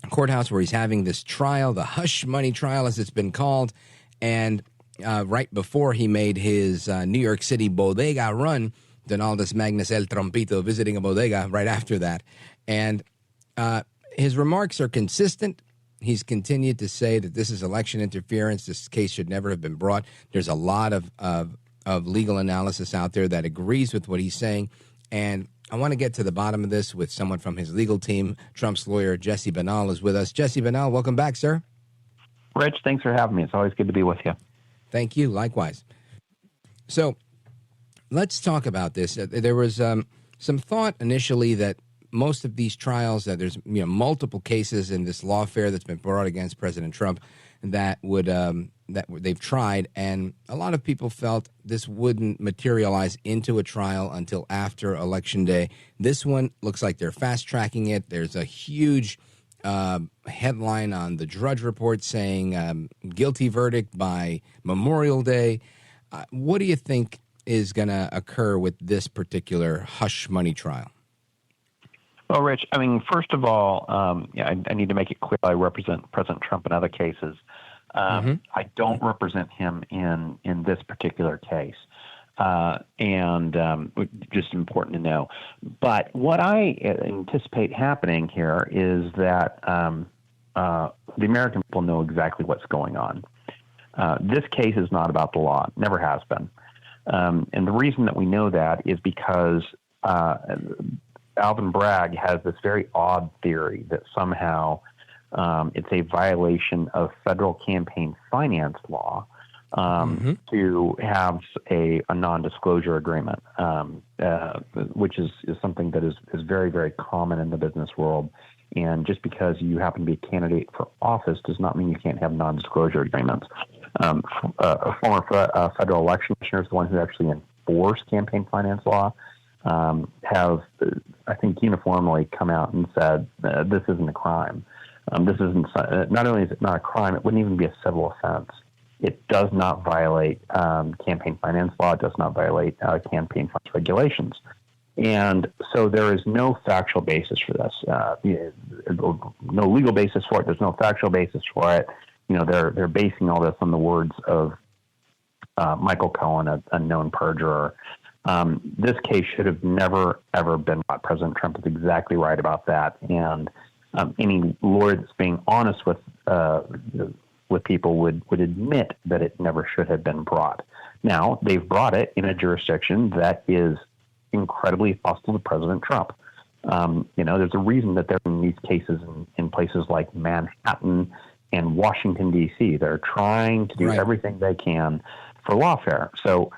courthouse where he's having this trial, the hush money trial, as it's been called. And right before he made his New York City bodega run, Donaldus Magnus El Trompito visiting a bodega right after that. And his remarks are consistent. He's continued to say that this is election interference. This case should never have been brought. There's a lot of legal analysis out there that agrees with what he's saying. And I want to get to the bottom of this with someone from his legal team. Trump's lawyer, Jesse Binnall, is with us. Jesse Binnall, welcome back, sir. Rich, thanks for having me. It's always good to be with you. Thank you. Likewise. So let's talk about this. There was some thought initially that most of these trials, that there's multiple cases in this lawfare that's been brought against President Trump that would that they've tried, and a lot of people felt this wouldn't materialize into a trial until after Election Day. This one looks like they're fast-tracking it. There's a huge headline on the Drudge Report saying guilty verdict by Memorial Day. What do you think is going to occur with this particular hush money trial? Well, Rich, I mean, first of all, I need to make it clear I represent President Trump in other cases. I don't represent him in this particular case. And just important to know. But what I anticipate happening here is that the American people know exactly what's going on. This case is not about the law. It never has been. And the reason that we know that is because Alvin Bragg has this very odd theory that somehow it's a violation of federal campaign finance law to have a non-disclosure agreement, which is something that is very, very common in the business world. And just because you happen to be a candidate for office does not mean you can't have non-disclosure agreements. A former federal election commissioner is the one who actually enforced campaign finance law, have, I think, uniformly come out and said this isn't a crime. This isn't, not only is it not a crime, it wouldn't even be a civil offense. It does not violate campaign finance law. It does not violate campaign finance regulations. And so there is no factual basis for this. No legal basis for it. There's no factual basis for it. They're basing all this on the words of Michael Cohen, a known perjurer. This case should have never, ever been brought. President Trump is exactly right about that. And any lawyer that's being honest with people would admit that it never should have been brought. Now, they've brought it in a jurisdiction that is incredibly hostile to President Trump. There's a reason that they're in these cases in places like Manhattan and Washington, D.C. They're trying to do everything they can for lawfare. So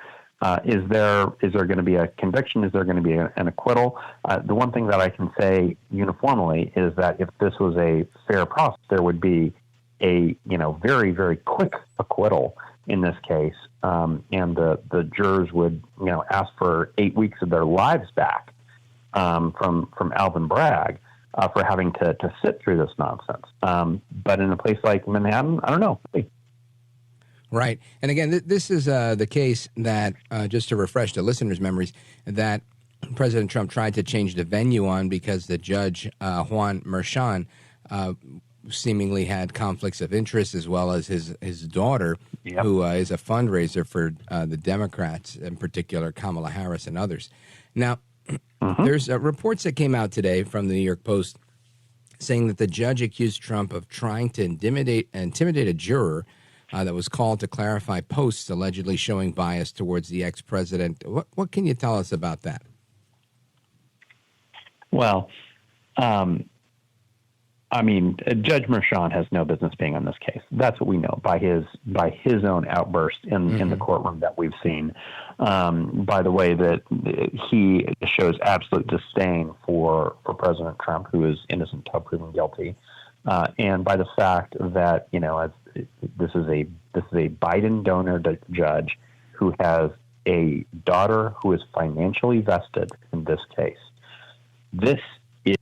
Is there going to be a conviction? Is there going to be an acquittal? The one thing that I can say uniformly is that if this was a fair process, there would be a very, very quick acquittal in this case, and the jurors would ask for 8 weeks of their lives back from Alvin Bragg for having to sit through this nonsense. But in a place like Manhattan, I don't know. Right. And again, this is the case that, just to refresh the listeners' memories, that President Trump tried to change the venue on because the judge, Juan Merchan, seemingly had conflicts of interest, as well as his daughter, who is a fundraiser for the Democrats, in particular Kamala Harris and others. Now, there's reports that came out today from the New York Post saying that the judge accused Trump of trying to intimidate a juror that was called to clarify posts allegedly showing bias towards the ex-president. What can you tell us about that? Well, I mean, Judge Merchan has no business being on this case. That's what we know by his own outburst in the courtroom that we've seen. By the way, that he shows absolute disdain for President Trump, who is innocent until proven guilty, and by the fact that this is a Biden donor judge who has a daughter who is financially vested in this case. This is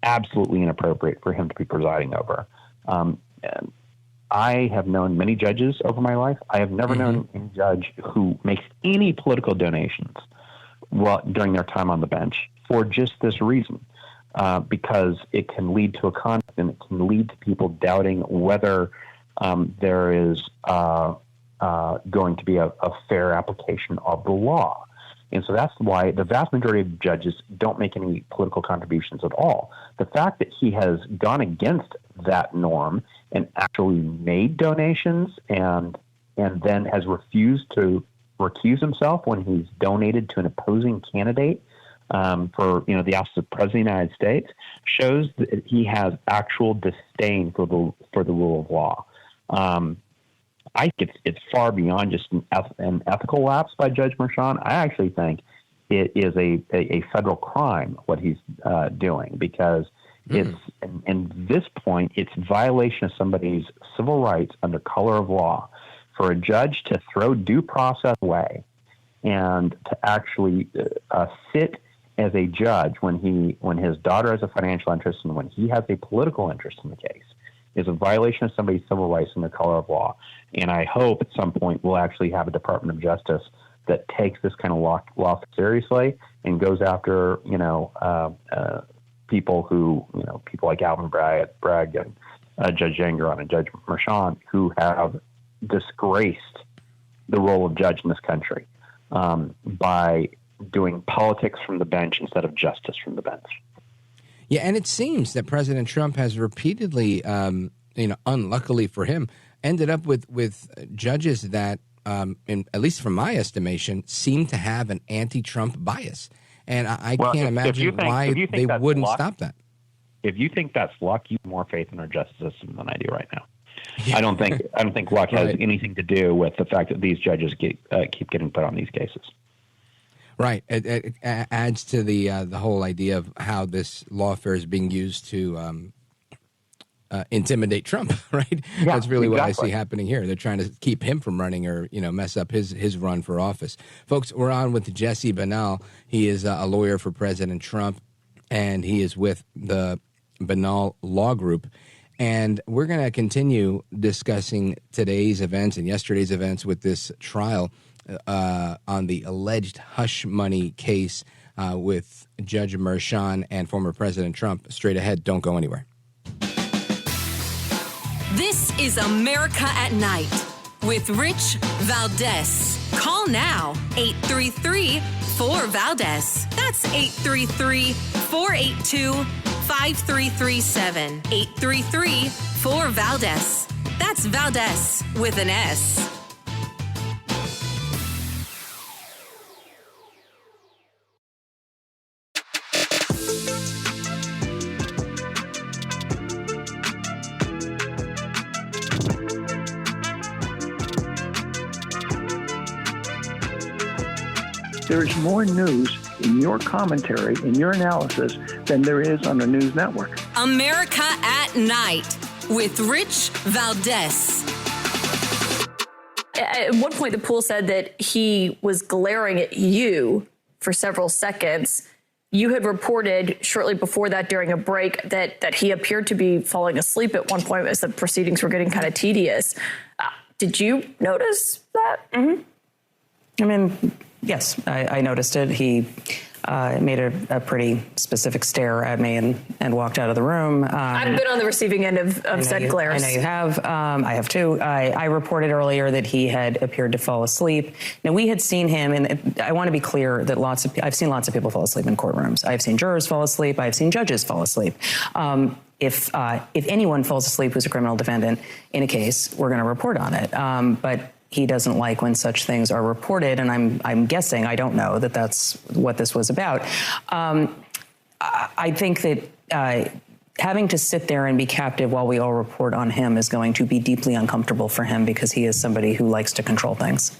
absolutely inappropriate for him to be presiding over. And I have known many judges over my life. I have never known any judge who makes any political donations during their time on the bench for just this reason, because it can lead to a conflict and it can lead to people doubting whether there is going to be a fair application of the law. And so that's why the vast majority of judges don't make any political contributions at all. The fact that he has gone against that norm and actually made donations and then has refused to recuse himself when he's donated to an opposing candidate for the office of President of the United States shows that he has actual disdain for the rule of law. I think it's far beyond just an ethical lapse by Judge Merchan. I actually think it is a federal crime what he's doing, because it's and this point it's violation of somebody's civil rights under color of law for a judge to throw due process away and to actually sit as a judge when his daughter has a financial interest and when he has a political interest in the case is a violation of somebody's civil rights in the color of law. And I hope at some point we'll actually have a Department of Justice that takes this kind of law seriously and goes after, people like Alvin Bragg and Judge Engeron and Judge Merchan, who have disgraced the role of judge in this country by doing politics from the bench instead of justice from the bench. Yeah, and it seems that President Trump has repeatedly, unluckily for him, ended up with judges that, at least from my estimation, seem to have an anti-Trump bias. And I can't imagine why they wouldn't stop that. If you think that's luck, you have more faith in our justice system than I do right now. Yeah. I don't think luck has anything to do with the fact that these judges keep getting put on these cases. Right. It adds to the whole idea of how this lawfare is being used to intimidate Trump, right? Yeah, that's really what I see happening here. They're trying to keep him from running or, mess up his run for office. Folks, we're on with Jesse Binnall. He is a lawyer for President Trump, and he is with the Binnall Law Group. And we're going to continue discussing today's events and yesterday's events with this trial on the alleged hush money case with Judge Merchan and former President Trump. Straight ahead, don't go anywhere. This is America at Night with Rich Valdez. Call now, 833-4-VALDEZ. That's 833-482-5337. 833-4-VALDEZ. That's Valdez with an S. There's more news in your commentary, in your analysis, than there is on the news network. America at Night with Rich Valdez. At one point, the pool said that he was glaring at you for several seconds. You had reported shortly before that during a break that he appeared to be falling asleep at one point as the proceedings were getting kind of tedious. Did you notice that? Mm-hmm. I mean, yes, I noticed it. He made a pretty specific stare at me and walked out of the room. I've been on the receiving end of said glares. I know you have. I have too. I reported earlier that he had appeared to fall asleep. Now, we had seen him, and I want to be clear that I've seen lots of people fall asleep in courtrooms. I've seen jurors fall asleep. I've seen judges fall asleep. If anyone falls asleep who's a criminal defendant in a case, we're going to report on it. But he doesn't like when such things are reported, and I'm guessing, I don't know, that that's what this was about. I think that having to sit there and be captive while we all report on him is going to be deeply uncomfortable for him because he is somebody who likes to control things.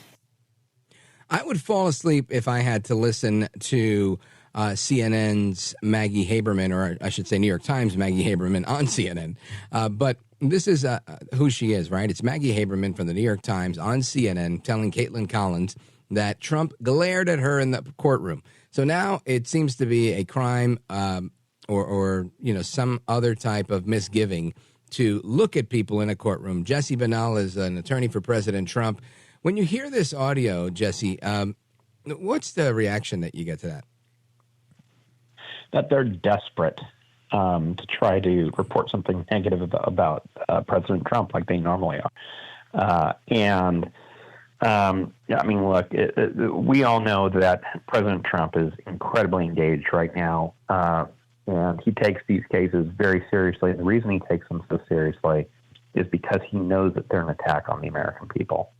I would fall asleep if I had to listen to CNN's Maggie Haberman, or I should say New York Times Maggie Haberman on CNN. But this is who she is, right? It's Maggie Haberman from the New York Times on CNN telling Caitlin Collins that Trump glared at her in the courtroom. So now it seems to be a crime or some other type of misgiving to look at people in a courtroom. Jesse Binnall is an attorney for President Trump. When you hear this audio, Jesse, what's the reaction that you get to that? That they're desperate to try to report something negative about President Trump like they normally are. I mean, look, we all know that President Trump is incredibly engaged right now, and he takes these cases very seriously. And the reason he takes them so seriously is because he knows that they're an attack on the American people.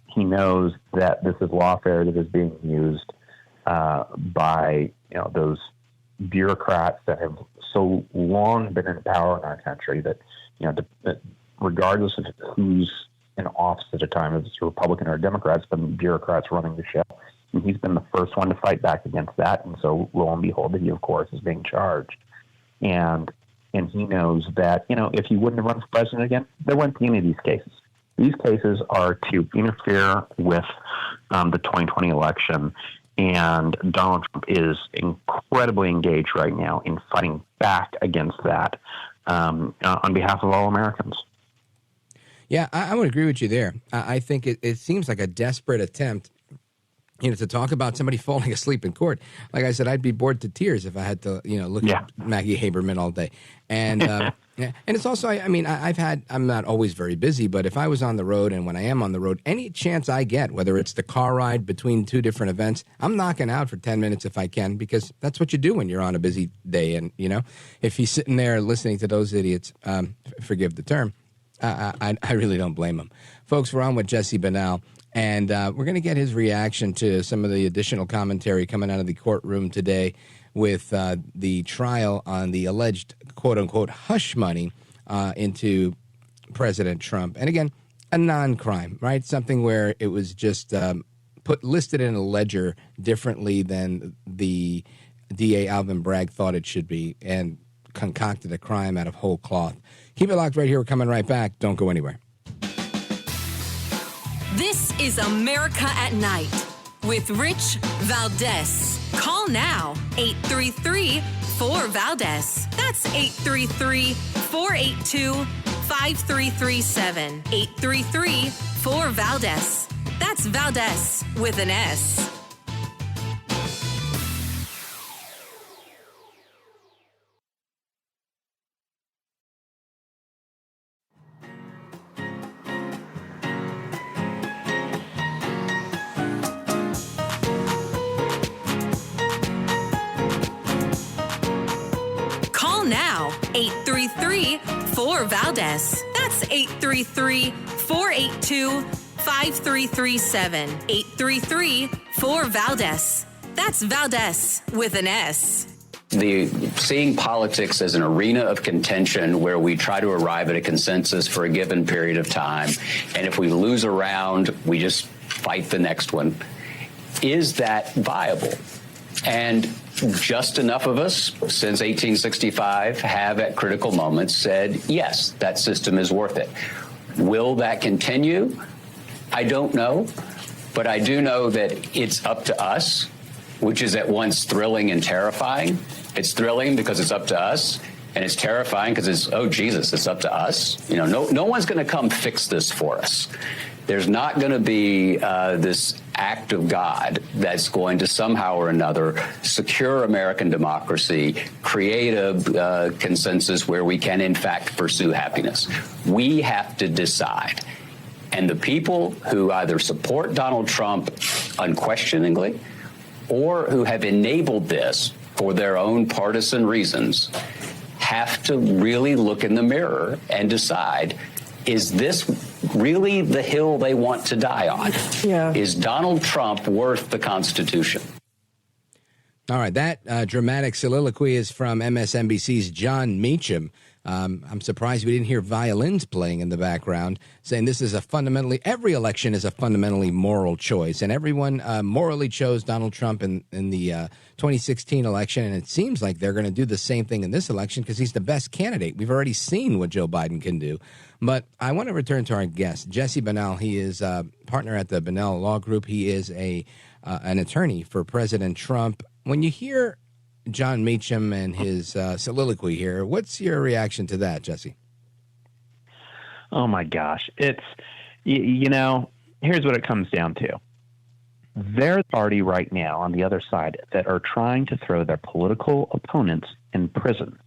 He knows that this is lawfare that is being used by those bureaucrats that have so long been in power in our country that that regardless of who's in office at a time, if it's a Republican or a Democrat, it's been bureaucrats running the show. And he's been the first one to fight back against that. And so lo and behold, he of course is being charged. And he knows that, if he wouldn't have run for president again, there wouldn't be any of these cases. These cases are to interfere with the 2020 election. And Donald Trump is incredibly engaged right now in fighting back against that on behalf of all Americans. Yeah, I would agree with you there. I think it seems like a desperate attempt, to talk about somebody falling asleep in court. Like I said, I'd be bored to tears if I had to, look at Maggie Haberman all day. And and it's also, I'm not always very busy, but if I was on the road and when I am on the road, any chance I get, whether it's the car ride between two different events, I'm knocking out for 10 minutes if I can, because that's what you do when you're on a busy day. And, if he's sitting there listening to those idiots, forgive the term, I really don't blame him. Folks, we're on with Jesse Binnall, and we're going to get his reaction to some of the additional commentary coming out of the courtroom today with the trial on the alleged quote-unquote hush money into President Trump. And again, a non-crime, right? Something where it was just listed in a ledger differently than the DA Alvin Bragg thought it should be, and concocted a crime out of whole cloth. Keep it locked right here. We're coming right back. Don't go anywhere. This is America at Night with Rich Valdez. Call now, 833-4-VALDEZ. That's 833-482-5337. 833-4-VALDEZ. That's Valdez with an S. Now, 833-4-VALDEZ. That's 833-482-5337. 833-4-VALDEZ. That's Valdez with an S. Seeing politics as an arena of contention where we try to arrive at a consensus for a given period of time, and if we lose a round, we just fight the next one, is that viable? And just enough of us since 1865 have at critical moments said, yes, that system is worth it. Will that continue? I don't know, but I do know that it's up to us, which is at once thrilling and terrifying. It's thrilling because it's up to us, and it's terrifying because it's, oh, Jesus, it's up to us. You know, no one's going to come fix this for us. There's not going to be this act of God that's going to somehow or another secure American democracy, create a consensus where we can, in fact, pursue happiness. We have to decide. And the people who either support Donald Trump unquestioningly or who have enabled this for their own partisan reasons have to really look in the mirror and decide, is this really the hill they want to die on? Yeah. Is Donald Trump worth the Constitution? All right, that dramatic soliloquy is from MSNBC's John Meacham. I'm surprised we didn't hear violins playing in the background, saying this is every election is a fundamentally moral choice, and everyone morally chose Donald Trump in the 2016 election, and it seems like they're going to do the same thing in this election because he's the best candidate. We've already seen what Joe Biden can do. But I want to return to our guest, Jesse Binnall. He is a partner at the Binnall Law Group. He is an attorney for President Trump. When you hear John Meacham and his soliloquy here, what's your reaction to that, Jesse? Oh, my gosh. It's, here's what it comes down to. There's a party right now on the other side that are trying to throw their political opponents in prison.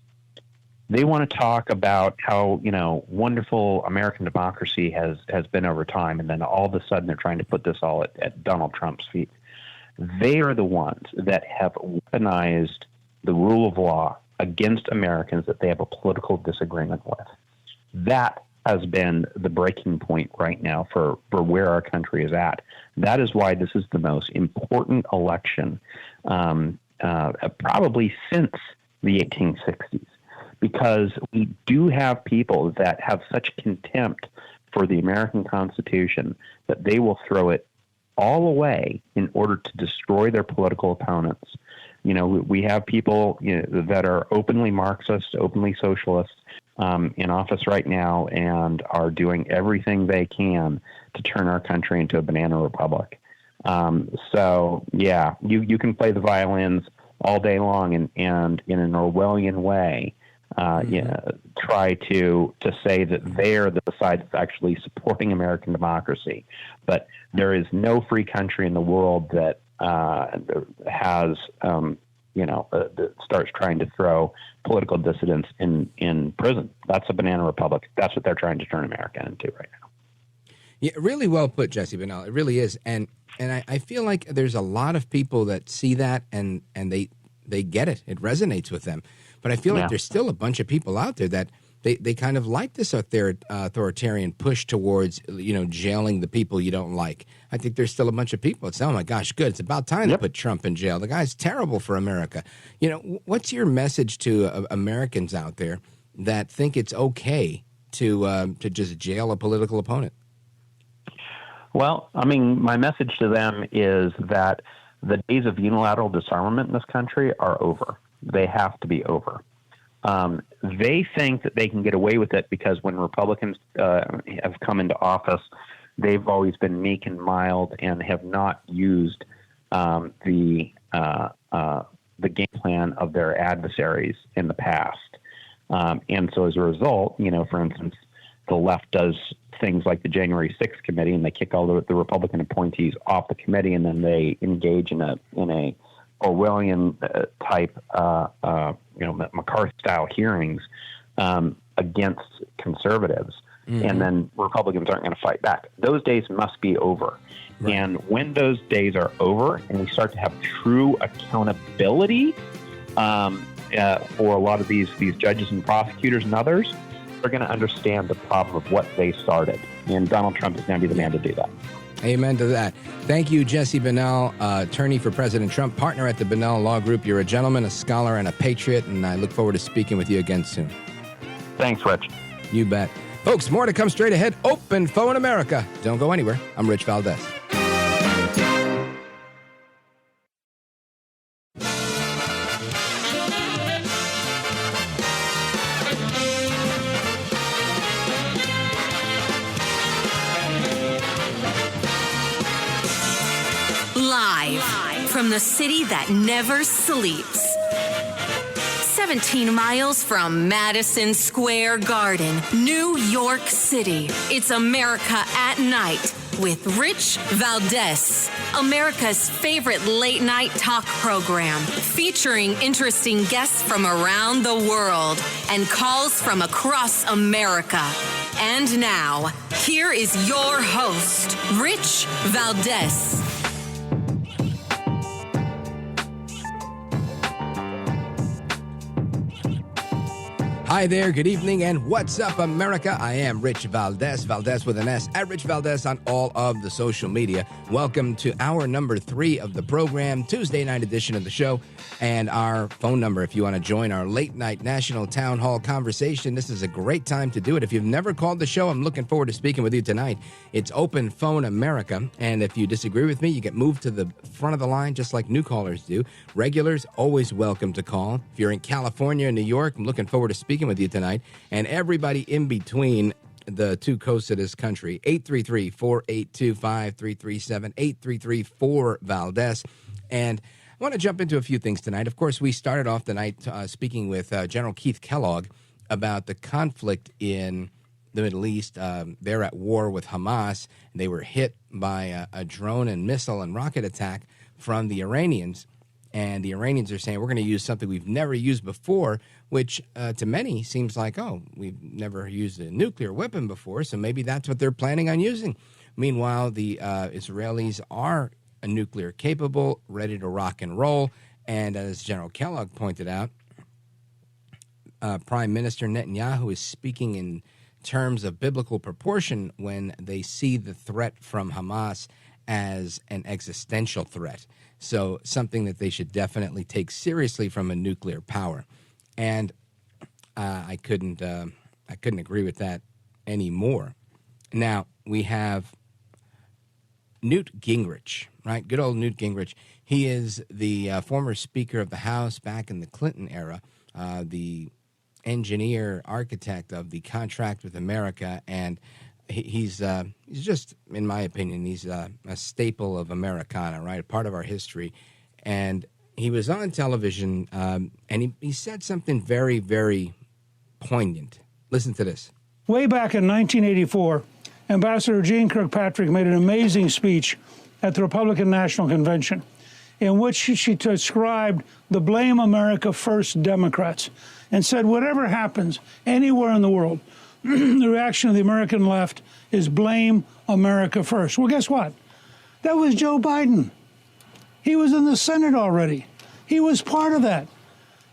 They want to talk about how, wonderful American democracy has been over time, and then all of a sudden they're trying to put this all at Donald Trump's feet. They are the ones that have weaponized the rule of law against Americans that they have a political disagreement with. That has been the breaking point right now for where our country is at. That is why this is the most important election probably since the 1860s, because we do have people that have such contempt for the American Constitution that they will throw it all away in order to destroy their political opponents. We have people that are openly Marxist, openly socialist in office right now and are doing everything they can to turn our country into a banana republic. So, yeah, you can play the violins all day long and in an Orwellian way try to say that they're the side that's actually supporting American democracy. But there is no free country in the world that has, that starts trying to throw political dissidents in prison. That's a banana republic. That's what they're trying to turn America into right now. Yeah, really well put, Jesse Binnall. It really is. And I feel like there's a lot of people that see that and they get it. It resonates with them. But I feel like there's still a bunch of people out there that they kind of like this authoritarian push towards, jailing the people you don't like. I think there's still a bunch of people that say, oh, my gosh, good. It's about time to put Trump in jail. The guy's terrible for America. What's your message to Americans out there that think it's okay to just jail a political opponent? Well, my message to them is that the days of unilateral disarmament in this country are over. They have to be over. They think that they can get away with it because when Republicans have come into office, they've always been meek and mild and have not used the game plan of their adversaries in the past. And so as a result, for instance, the left does things like the January 6th committee, and they kick all the Republican appointees off the committee, and then they engage in a Orwellian type, McCarthy-style hearings against conservatives, and then Republicans aren't going to fight back. Those days must be over. Right. And when those days are over and we start to have true accountability for a lot of these judges and prosecutors and others, they're going to understand the problem of what they started. And Donald Trump is going to be the man to do that. Amen to that. Thank you, Jesse Binnall, attorney for President Trump, partner at the Binnall Law Group. You're a gentleman, a scholar, and a patriot, and I look forward to speaking with you again soon. Thanks, Rich. You bet. Folks, more to come straight ahead. Open Phone America. Don't go anywhere. I'm Rich Valdez. from the city that never sleeps. 17 miles from Madison Square Garden, New York City. It's America at Night with Rich Valdez, America's favorite late night talk program, featuring interesting guests from around the world and calls from across America. And now, here is your host, Rich Valdez. Hi there, good evening, and what's up, America? I am Rich Valdez, Valdez with an S, at Rich Valdez on all of the social media. Welcome to hour number 3 of the program, Tuesday night edition of the show, and our phone number if you want to join our late night national town hall conversation. This is a great time to do it. If you've never called the show, I'm looking forward to speaking with you tonight. It's Open Phone America, and if you disagree with me, you get moved to the front of the line just like new callers do. Regulars, always welcome to call. If you're in California and New York, I'm looking forward to speaking with you tonight, and everybody in between the two coasts of this country. 833-482-5337, 833-4-Valdez. And I want to jump into a few things tonight. Of course, we started off the night speaking with General Keith Kellogg about the conflict in the Middle East. They're at war with Hamas. They were hit by a drone and missile and rocket attack from the Iranians. And the Iranians are saying, we're going to use something we've never used before, which to many seems like, oh, we've never used a nuclear weapon before, so maybe that's what they're planning on using. Meanwhile, the Israelis are nuclear capable, ready to rock and roll. And as General Kellogg pointed out, Prime Minister Netanyahu is speaking in terms of biblical proportion when they see the threat from Hamas as an existential threat. So something that they should definitely take seriously from a nuclear power. And I couldn't agree with that anymore. Now, we have Newt Gingrich, right? Good old Newt Gingrich. He is the former Speaker of the House back in the Clinton era, the engineer, architect of the contract with America, and he's just, in my opinion, he's a staple of Americana, right? A part of our history. And he was on television, and he said something very, very poignant. Listen to this. Way back in 1984, Ambassador Jeane Kirkpatrick made an amazing speech at the Republican National Convention in which she described the Blame America First Democrats and said, whatever happens anywhere in the world, the reaction of the American left is blame America first. Well, guess what? That was Joe Biden. He was in the Senate already. He was part of that.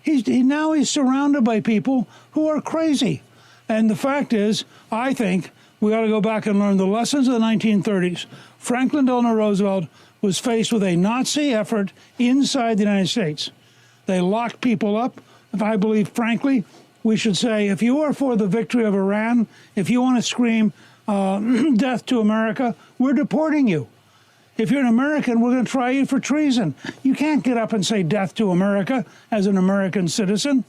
Now he's surrounded by people who are crazy. And the fact is, I think we ought to go back and learn the lessons of the 1930s. Franklin Delano Roosevelt was faced with a Nazi effort inside the United States. They locked people up. If I believe, frankly, we should say, if you are for the victory of Iran, if you want to scream death to America, we're deporting you. If you're an American, we're going to try you for treason. You can't get up and say death to America as an American citizen.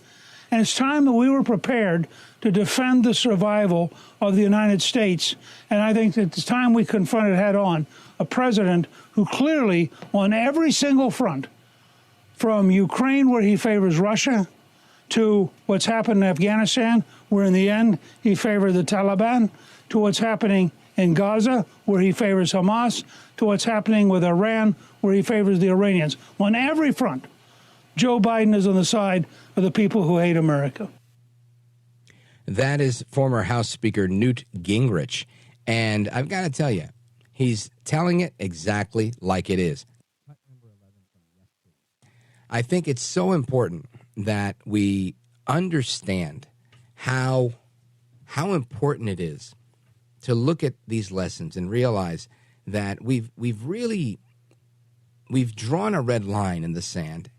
And it's time that we were prepared to defend the survival of the United States. And I think that it's time we confronted head on a president who clearly, on every single front, from Ukraine, where he favors Russia, to what's happened in Afghanistan, where in the end he favored the Taliban, to what's happening in Gaza, where he favors Hamas, to what's happening with Iran, where he favors the Iranians. On every front, Joe Biden is on the side of the people who hate America. That is former House Speaker Newt Gingrich. And I've got to tell you, he's telling it exactly like it is. I think it's so important that we understand how important it is to look at these lessons and realize that we've drawn a red line in the sand,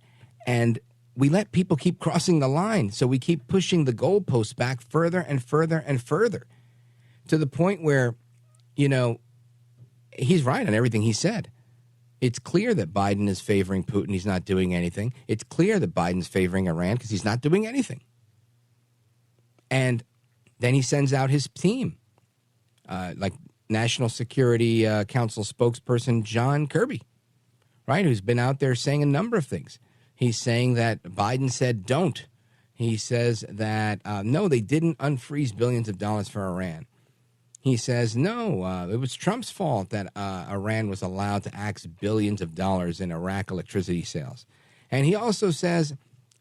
and we let people keep crossing the line. So we keep pushing the goalposts back further and further and further, to the point where, you know, he's right on everything he said. It's clear that Biden is favoring Putin. He's not doing anything. It's clear that Biden's favoring Iran because he's not doing anything. And then he sends out his team, like National Security Council spokesperson John Kirby, right, who's been out there saying a number of things. He's saying that Biden said don't. He says that, no, they didn't unfreeze billions of dollars for Iran. He says, no, it was Trump's fault that Iran was allowed to axe billions of dollars in Iraq electricity sales. And he also says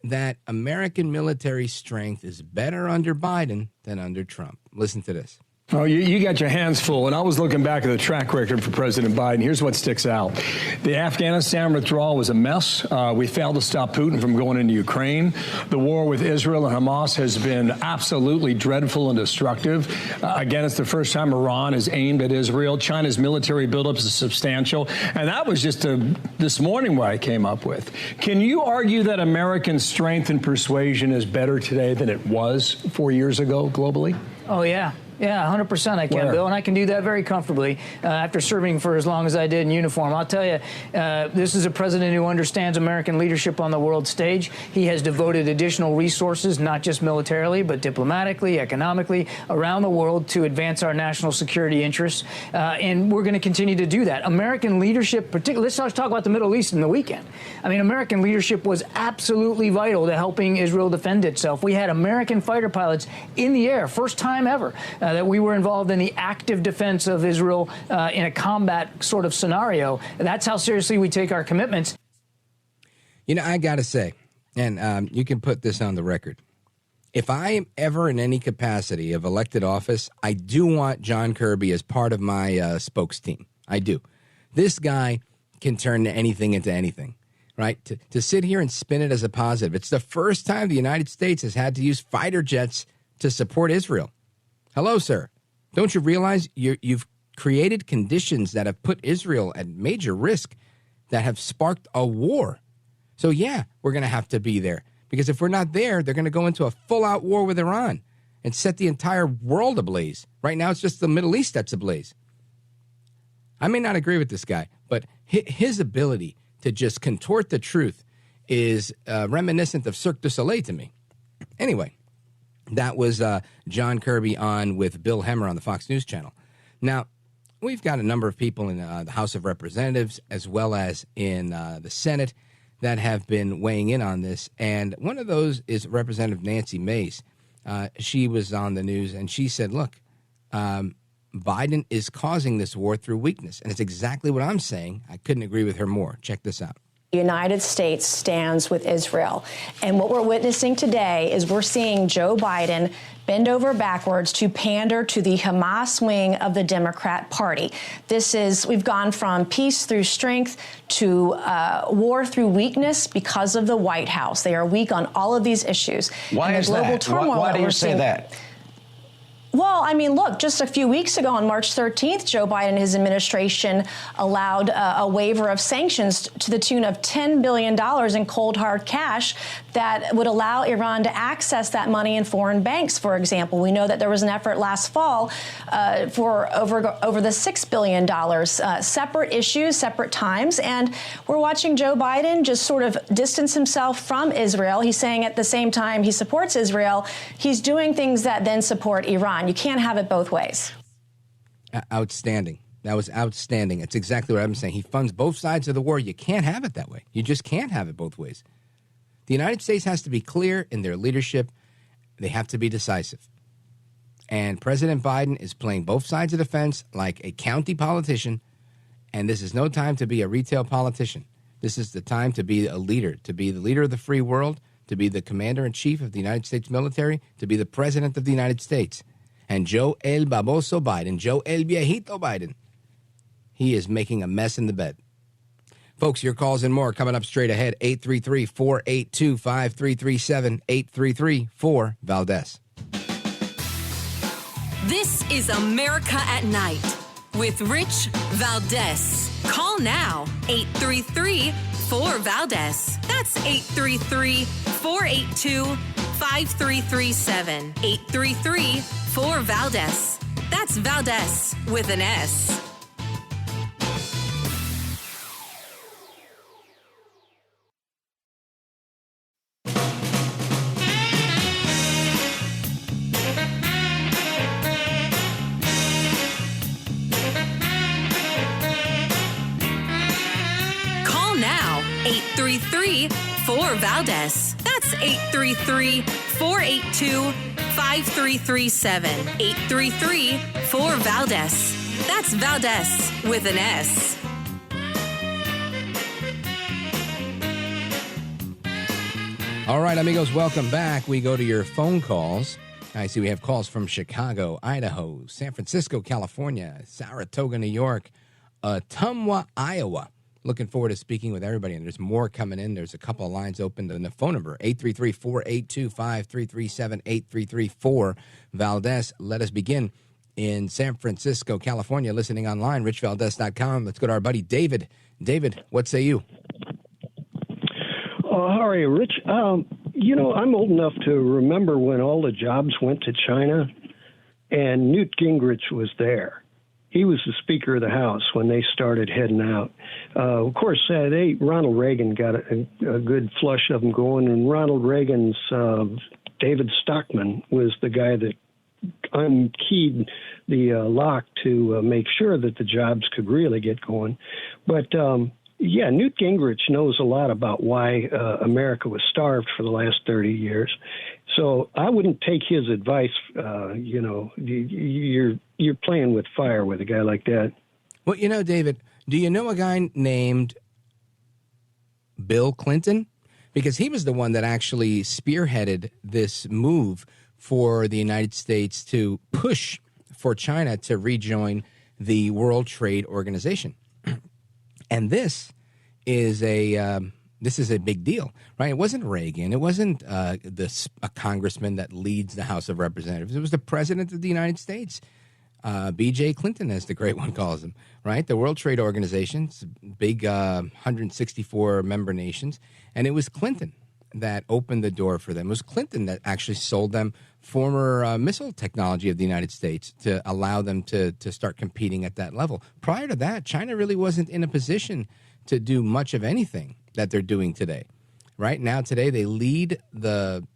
that American military strength is better under Biden than under Trump. Listen to this. Oh, you got your hands full. And I was looking back at the track record for President Biden. Here's what sticks out. The Afghanistan withdrawal was a mess. We failed to stop Putin from going into Ukraine. The war with Israel and Hamas has been absolutely dreadful and destructive. Again, it's the first time Iran is aimed at Israel. China's military buildup is substantial. And that was just this morning what I came up with. Can you argue that American strength and persuasion is better today than it was 4 years ago globally? Oh, yeah. Yeah, 100% I can, Bill, and I can do that very comfortably after serving for as long as I did in uniform. I'll tell you, this is a president who understands American leadership on the world stage. He has devoted additional resources, not just militarily, but diplomatically, economically, around the world to advance our national security interests, and we're going to continue to do that. American leadership, particularly, let's talk about the Middle East in the weekend. I mean, American leadership was absolutely vital to helping Israel defend itself. We had American fighter pilots in the air, first time ever, that we were involved in the active defense of Israel in a combat sort of scenario. That's how seriously we take our commitments. You know, I got to say, and you can put this on the record, if I am ever in any capacity of elected office, I do want John Kirby as part of my spokes team. I do. This guy can turn anything into anything, right? To sit here and spin it as a positive. It's the first time the United States has had to use fighter jets to support Israel. Hello, sir. Don't you realize you've created conditions that have put Israel at major risk, that have sparked a war? So, yeah, we're going to have to be there. Because if we're not there, they're going to go into a full-out war with Iran and set the entire world ablaze. Right now, it's just the Middle East that's ablaze. I may not agree with this guy, but his ability to just contort the truth is reminiscent of Cirque du Soleil to me. Anyway. That was John Kirby on with Bill Hemmer on the Fox News Channel. Now, we've got a number of people in the House of Representatives as well as in the Senate that have been weighing in on this. And one of those is Representative Nancy Mace. She was on the news and she said, look, Biden is causing this war through weakness. And it's exactly what I'm saying. I couldn't agree with her more. Check this out. The United States stands with Israel. And what we're witnessing today is we're seeing Joe Biden bend over backwards to pander to the Hamas wing of the Democrat Party. We've gone from peace through strength to war through weakness because of the White House. They are weak on all of these issues. Why is that? Why do you say that? Well, I mean, look, just a few weeks ago on March 13th, Joe Biden and his administration allowed a waiver of sanctions to the tune of $10 billion in cold, hard cash that would allow Iran to access that money in foreign banks, for example. We know that there was an effort last fall for over the $6 billion, separate issues, separate times. And we're watching Joe Biden just sort of distance himself from Israel. He's saying at the same time he supports Israel, he's doing things that then support Iran. You can't have it both ways. Outstanding. That was outstanding. It's exactly what I'm saying. He funds both sides of the war. You can't have it that way. You just can't have it both ways. The United States has to be clear in their leadership. They have to be decisive. And President Biden is playing both sides of the fence like a county politician. And this is no time to be a retail politician. This is the time to be a leader, to be the leader of the free world, to be the commander-in-chief of the United States military, to be the president of the United States. And Joe El Baboso Biden, Joe El Viejito Biden, he is making a mess in the bed. Folks, your calls and more coming up straight ahead. 833-482-5337, 833-4-VALDEZ. This is America at Night with Rich Valdez. Call now, 833-4-VALDEZ. That's 833-482-5337, 833-4-VALDEZ. That's Valdez with an S. 833-4VALDEZ. That's 833-482-5337. 833-4VALDEZ. That's Valdez with an S. All right, amigos, welcome back. We go to your phone calls. I see we have calls from Chicago, Idaho, San Francisco, California, Saratoga, New York, Ottumwa, Iowa. Looking forward to speaking with everybody, and there's more coming in. There's a couple of lines open to the phone number, 833-482-5337, 833-4-VALDEZ. Let us begin in San Francisco, California, listening online, richvaldez.com. Let's go to our buddy David. David, what say you? How are you, Rich? You know, I'm old enough to remember when all the jobs went to China, and Newt Gingrich was there. He was the Speaker of the House when they started heading out. Of course, Ronald Reagan got a good flush of them going, and Ronald Reagan's David Stockman was the guy that unkeyed the lock to make sure that the jobs could really get going. But yeah, Newt Gingrich knows a lot about why America was starved for the last 30 years. So I wouldn't take his advice. You know, you're playing with fire with a guy like that. Well, you know, David, do you know a guy named Bill Clinton? Because he was the one that actually spearheaded this move for the United States to push for China to rejoin the World Trade Organization. And this is a big deal, right? It wasn't Reagan. It wasn't a congressman that leads the House of Representatives. It was the president of the United States, B.J. Clinton, as the great one calls him, right? The World Trade Organization, big 164 member nations. And it was Clinton that opened the door for them. It was Clinton that actually sold them former missile technology of the United States to allow them to start competing at that level. Prior to that, China really wasn't in a position to do much of anything that they're doing today. Right now, today, they lead the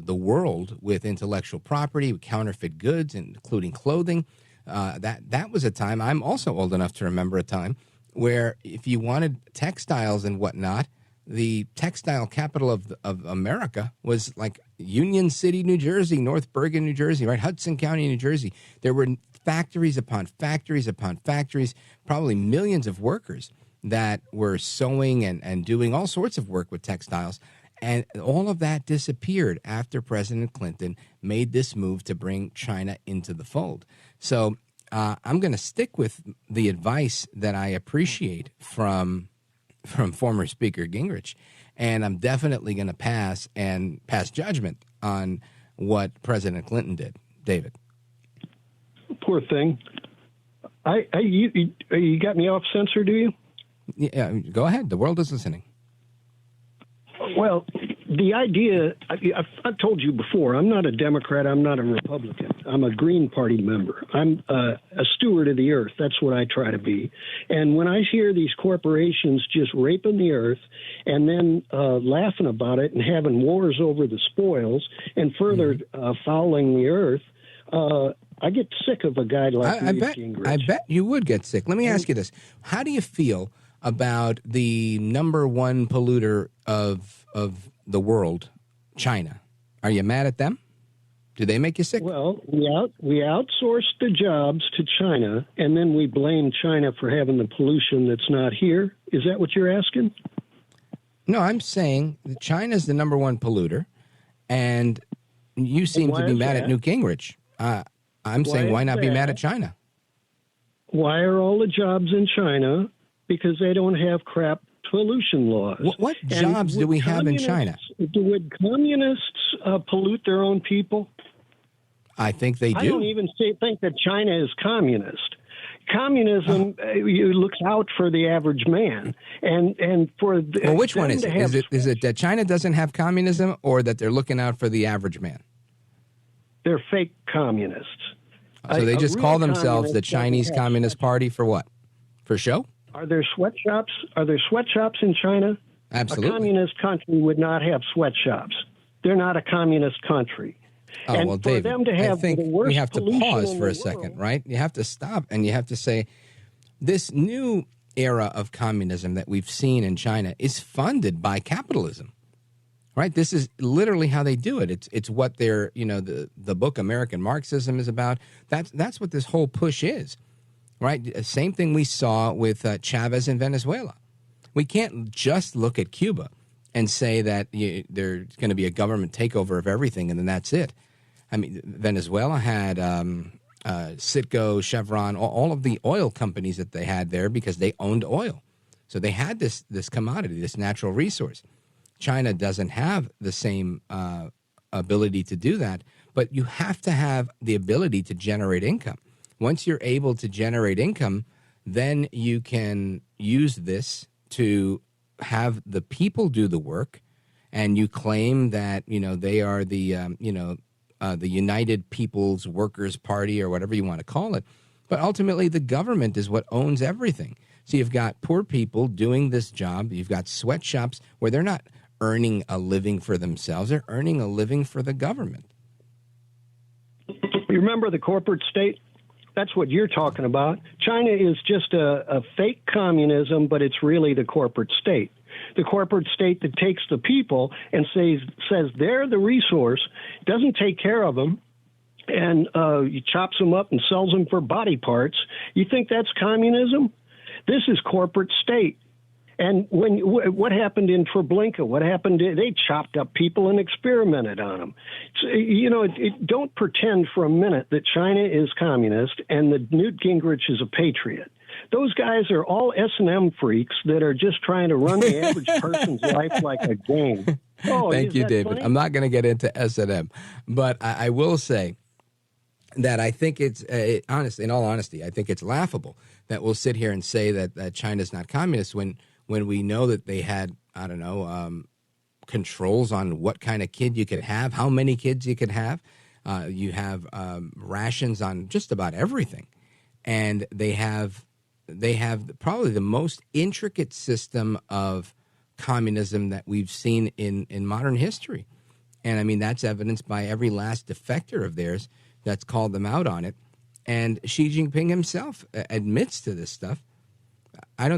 world with intellectual property, with counterfeit goods, including clothing. That was a time, I'm also old enough to remember a time, where if you wanted textiles and whatnot, the textile capital of America was like Union City, New Jersey, North Bergen, New Jersey, right? Hudson County, New Jersey. There were factories upon factories upon factories, probably millions of workers that were sewing and doing all sorts of work with textiles. And all of that disappeared after President Clinton made this move to bring China into the fold. So I'm going to stick with the advice that I appreciate from former Speaker Gingrich, and I'm definitely going to pass judgment on what President Clinton did. David. Poor thing. You got me off censor, do you? Yeah, go ahead. The world is listening. Well, the idea, I've told you before, I'm not a Democrat, I'm not a Republican. I'm a Green Party member. I'm a steward of the earth. That's what I try to be. And when I hear these corporations just raping the earth and then laughing about it and having wars over the spoils and further fouling the earth, I get sick of a guy like Newt Gingrich. I bet you would get sick. Let me ask you this. How do you feel about the number one polluter of the world, China? Are you mad at them? Do they make you sick? Well, we outsourced the jobs to China, and then we blame China for having the pollution that's not here. Is that what you're asking? No, I'm saying that China's the number one polluter, and you seem to be mad at Newt Gingrich. I'm saying why not be mad at China? Why are all the jobs in China? Because they don't have crap pollution laws. What jobs do we have in China? Would communists pollute their own people? I think they do. I don't even think that China is communist. Communism looks out for the average man, and for well, which one is it? Is it that China doesn't have communism, or that they're looking out for the average man? They're fake communists. So they just call themselves the Chinese Communist Party for what? For show? Are there sweatshops? Are there sweatshops in China? Absolutely. A communist country would not have sweatshops. They're not a communist country. Oh, and well, for David, them to have I think the worst we have to pause pollution for a in the second, world, right? You have to stop and you have to say this new era of communism that we've seen in China is funded by capitalism. right? This is literally how they do it. It's what their, the book American Marxism is about. That's what this whole push is, right? Same thing we saw with Chavez in Venezuela. We can't just look at Cuba and say that there's going to be a government takeover of everything and then that's it. I mean, Venezuela had Citgo, Chevron, all of the oil companies that they had there because they owned oil. So they had this commodity, this natural resource. China doesn't have the same ability to do that, but you have to have the ability to generate income. Once you're able to generate income, then you can use this to have the people do the work, and you claim that they are the the United People's Workers Party or whatever you want to call it. But ultimately, the government is what owns everything. So you've got poor people doing this job. You've got sweatshops where they're not earning a living for themselves. They're earning a living for the government. You remember the corporate state? That's what you're talking about. China is just a fake communism, but it's really the corporate state. The corporate state that takes the people and says they're the resource, doesn't take care of them, and chops them up and sells them for body parts. You think that's communism? This is corporate state. And what happened in Treblinka? What happened? They chopped up people and experimented on them. So, don't pretend for a minute that China is communist and that Newt Gingrich is a patriot. Those guys are all S&M freaks that are just trying to run the average person's life like a game. Oh, thank you, David. Funny? I'm not going to get into S&M, but I will say that I think it's, in all honesty, I think it's laughable that we'll sit here and say that China's not communist when we know that they had, controls on what kind of kid you could have, how many kids you could have. You have rations on just about everything. And they have probably the most intricate system of communism that we've seen in modern history. And, I mean, that's evidenced by every last defector of theirs that's called them out on it. And Xi Jinping himself admits to this stuff. I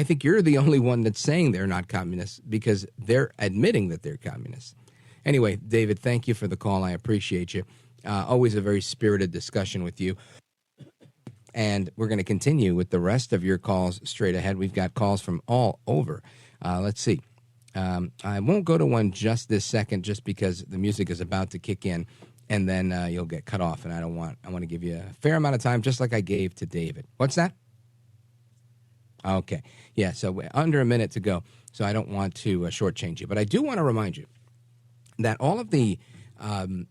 think you're the only one that's saying they're not communists because they're admitting that they're communists. Anyway, David, thank you for the call. I appreciate you. Always a very spirited discussion with you. And we're going to continue with the rest of your calls straight ahead. We've got calls from all over. Let's see. I won't go to one just this second just because the music is about to kick in, and then you'll get cut off. And I want to give you a fair amount of time, just like I gave to David. What's that? Okay. Yeah, so under a minute to go, so I don't want to shortchange you. But I do want to remind you that all of the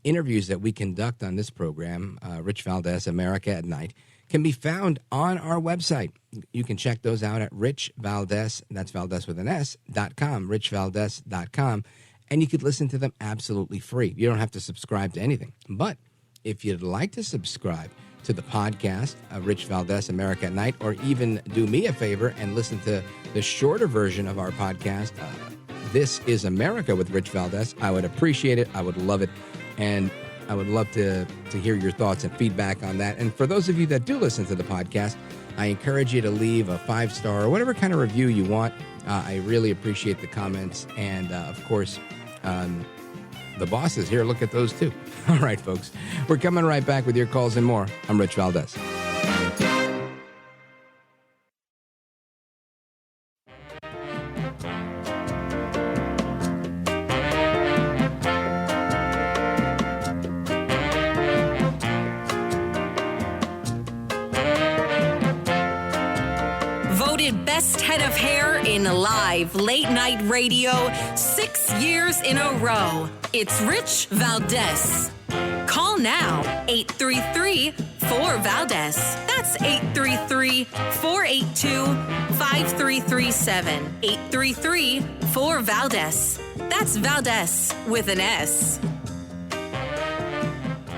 interviews that we conduct on this program, Rich Valdez, America at Night, can be found on our website. You can check those out at Rich Valdez, that's Valdez with an S.com, richvaldez.com, and you could listen to them absolutely free. You don't have to subscribe to anything. But if you'd like to subscribe to the podcast, Rich Valdez, America at Night, or even do me a favor and listen to the shorter version of our podcast, This is America with Rich Valdez, I would appreciate it. I would love it. And I would love to hear your thoughts and feedback on that. And for those of you that do listen to the podcast, I encourage you to leave a 5-star or whatever kind of review you want. I really appreciate the comments. And, of course, the bosses here, look at those too. All right, folks, we're coming right back with your calls and more. I'm Rich Valdez. Voted best head of hair in live late night radio 6 years in a row. It's Rich Valdez. Call now, 833-4-VALDEZ. That's 833-482-5337. 833-4-VALDEZ. That's Valdez with an S.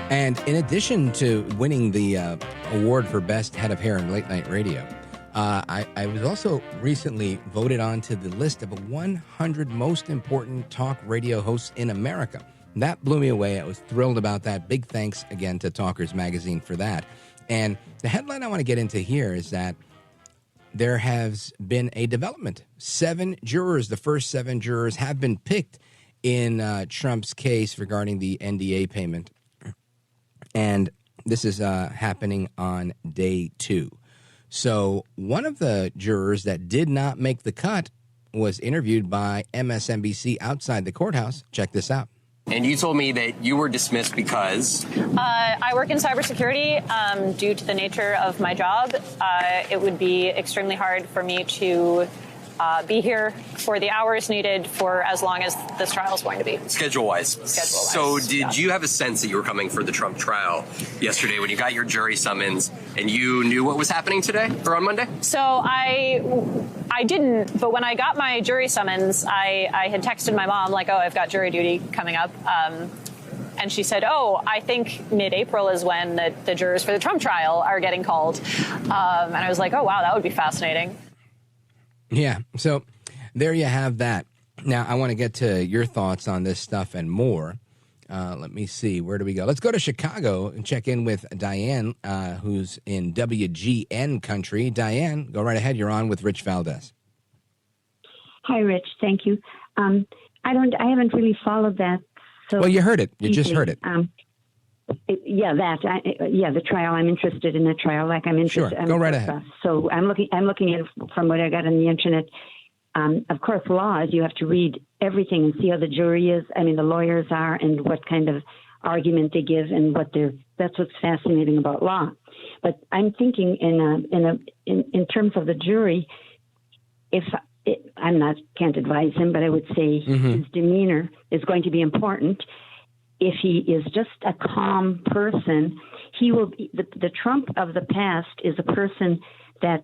And in addition to winning the award for best head of hair in late night radio, I was also recently voted onto the list of 100 most important talk radio hosts in America. That blew me away. I was thrilled about that. Big thanks again to Talkers Magazine for that. And the headline I want to get into here is that there has been a development. 7 jurors, the first 7 jurors, have been picked in Trump's case regarding the NDA payment. And this is happening on day 2. So one of the jurors that did not make the cut was interviewed by MSNBC outside the courthouse. Check this out. And you told me that you were dismissed because? I work in cybersecurity. Due to the nature of my job, it would be extremely hard for me to be here for the hours needed for as long as this trial is going to be. Schedule-wise. So did you have a sense that you were coming for the Trump trial yesterday when you got your jury summons and you knew what was happening today or on Monday? So I didn't, but when I got my jury summons, I had texted my mom like, oh, I've got jury duty coming up. And she said, oh, I think mid-April is when the jurors for the Trump trial are getting called. And I was like, oh, wow, that would be fascinating. Yeah, so there you have that. Now, I want to get to your thoughts on this stuff and more. Let me see. Where do we go? Let's go to Chicago and check in with Diane, who's in WGN country. Diane, go right ahead. You're on with Rich Valdez. Hi, Rich. Thank you. I haven't really followed that. So well, you heard it. You just heard it. The trial. I'm interested in the trial. Like I'm interested. Sure. Go right ahead. So I'm looking at from what I got on the internet. Of course, laws, you have to read everything and see how the jury is. I mean, the lawyers are and what kind of argument they give and that's what's fascinating about law. But I'm thinking in terms of the jury, can't advise him, but I would say his demeanor is going to be important. If he is just a calm person, he will be, the Trump of the past is a person that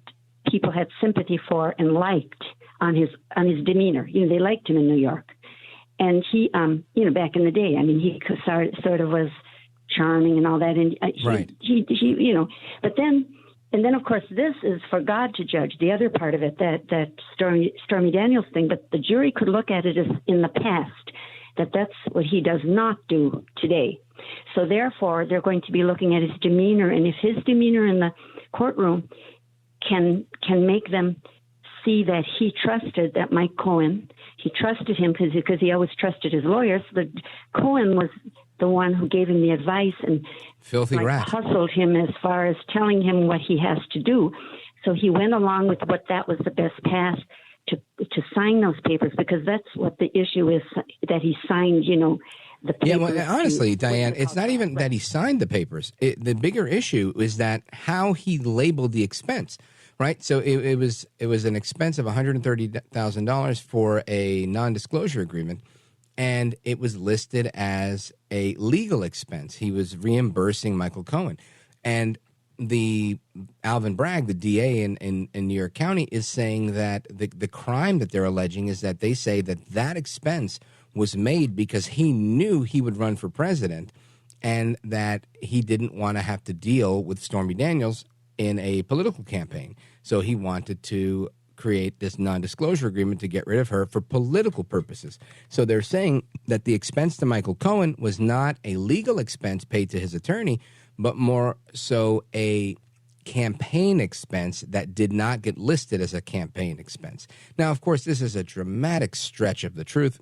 people had sympathy for and liked on his demeanor. You know, they liked him in New York. And he, back in the day, I mean, he sort of was charming and all that. And right. He but then of course, this is for God to judge. The other part of it, that Stormy Daniels thing, but the jury could look at it as in the past, that's what he does not do today. So therefore, they're going to be looking at his demeanor, and if his demeanor in the courtroom can make them see that he trusted that Mike Cohen, he trusted him because he always trusted his lawyers. But Cohen was the one who gave him the advice and filthy rat hustled him as far as telling him what he has to do. So he went along with what that was the best path to sign those papers, because that's what the issue is, that he signed, the papers. Yeah, well, honestly, Diane, it's not even that he signed the papers. The bigger issue is that how he labeled the expense, right? So it was an expense of $130,000 for a non-disclosure agreement, and it was listed as a legal expense. He was reimbursing Michael Cohen. And the Alvin Bragg, the DA in New York County, is saying that the crime that they're alleging is that they say that expense was made because he knew he would run for president and that he didn't want to have to deal with Stormy Daniels in a political campaign. So he wanted to create this non-disclosure agreement to get rid of her for political purposes. So they're saying that the expense to Michael Cohen was not a legal expense paid to his attorney, but more so a campaign expense that did not get listed as a campaign expense. Now, of course, this is a dramatic stretch of the truth,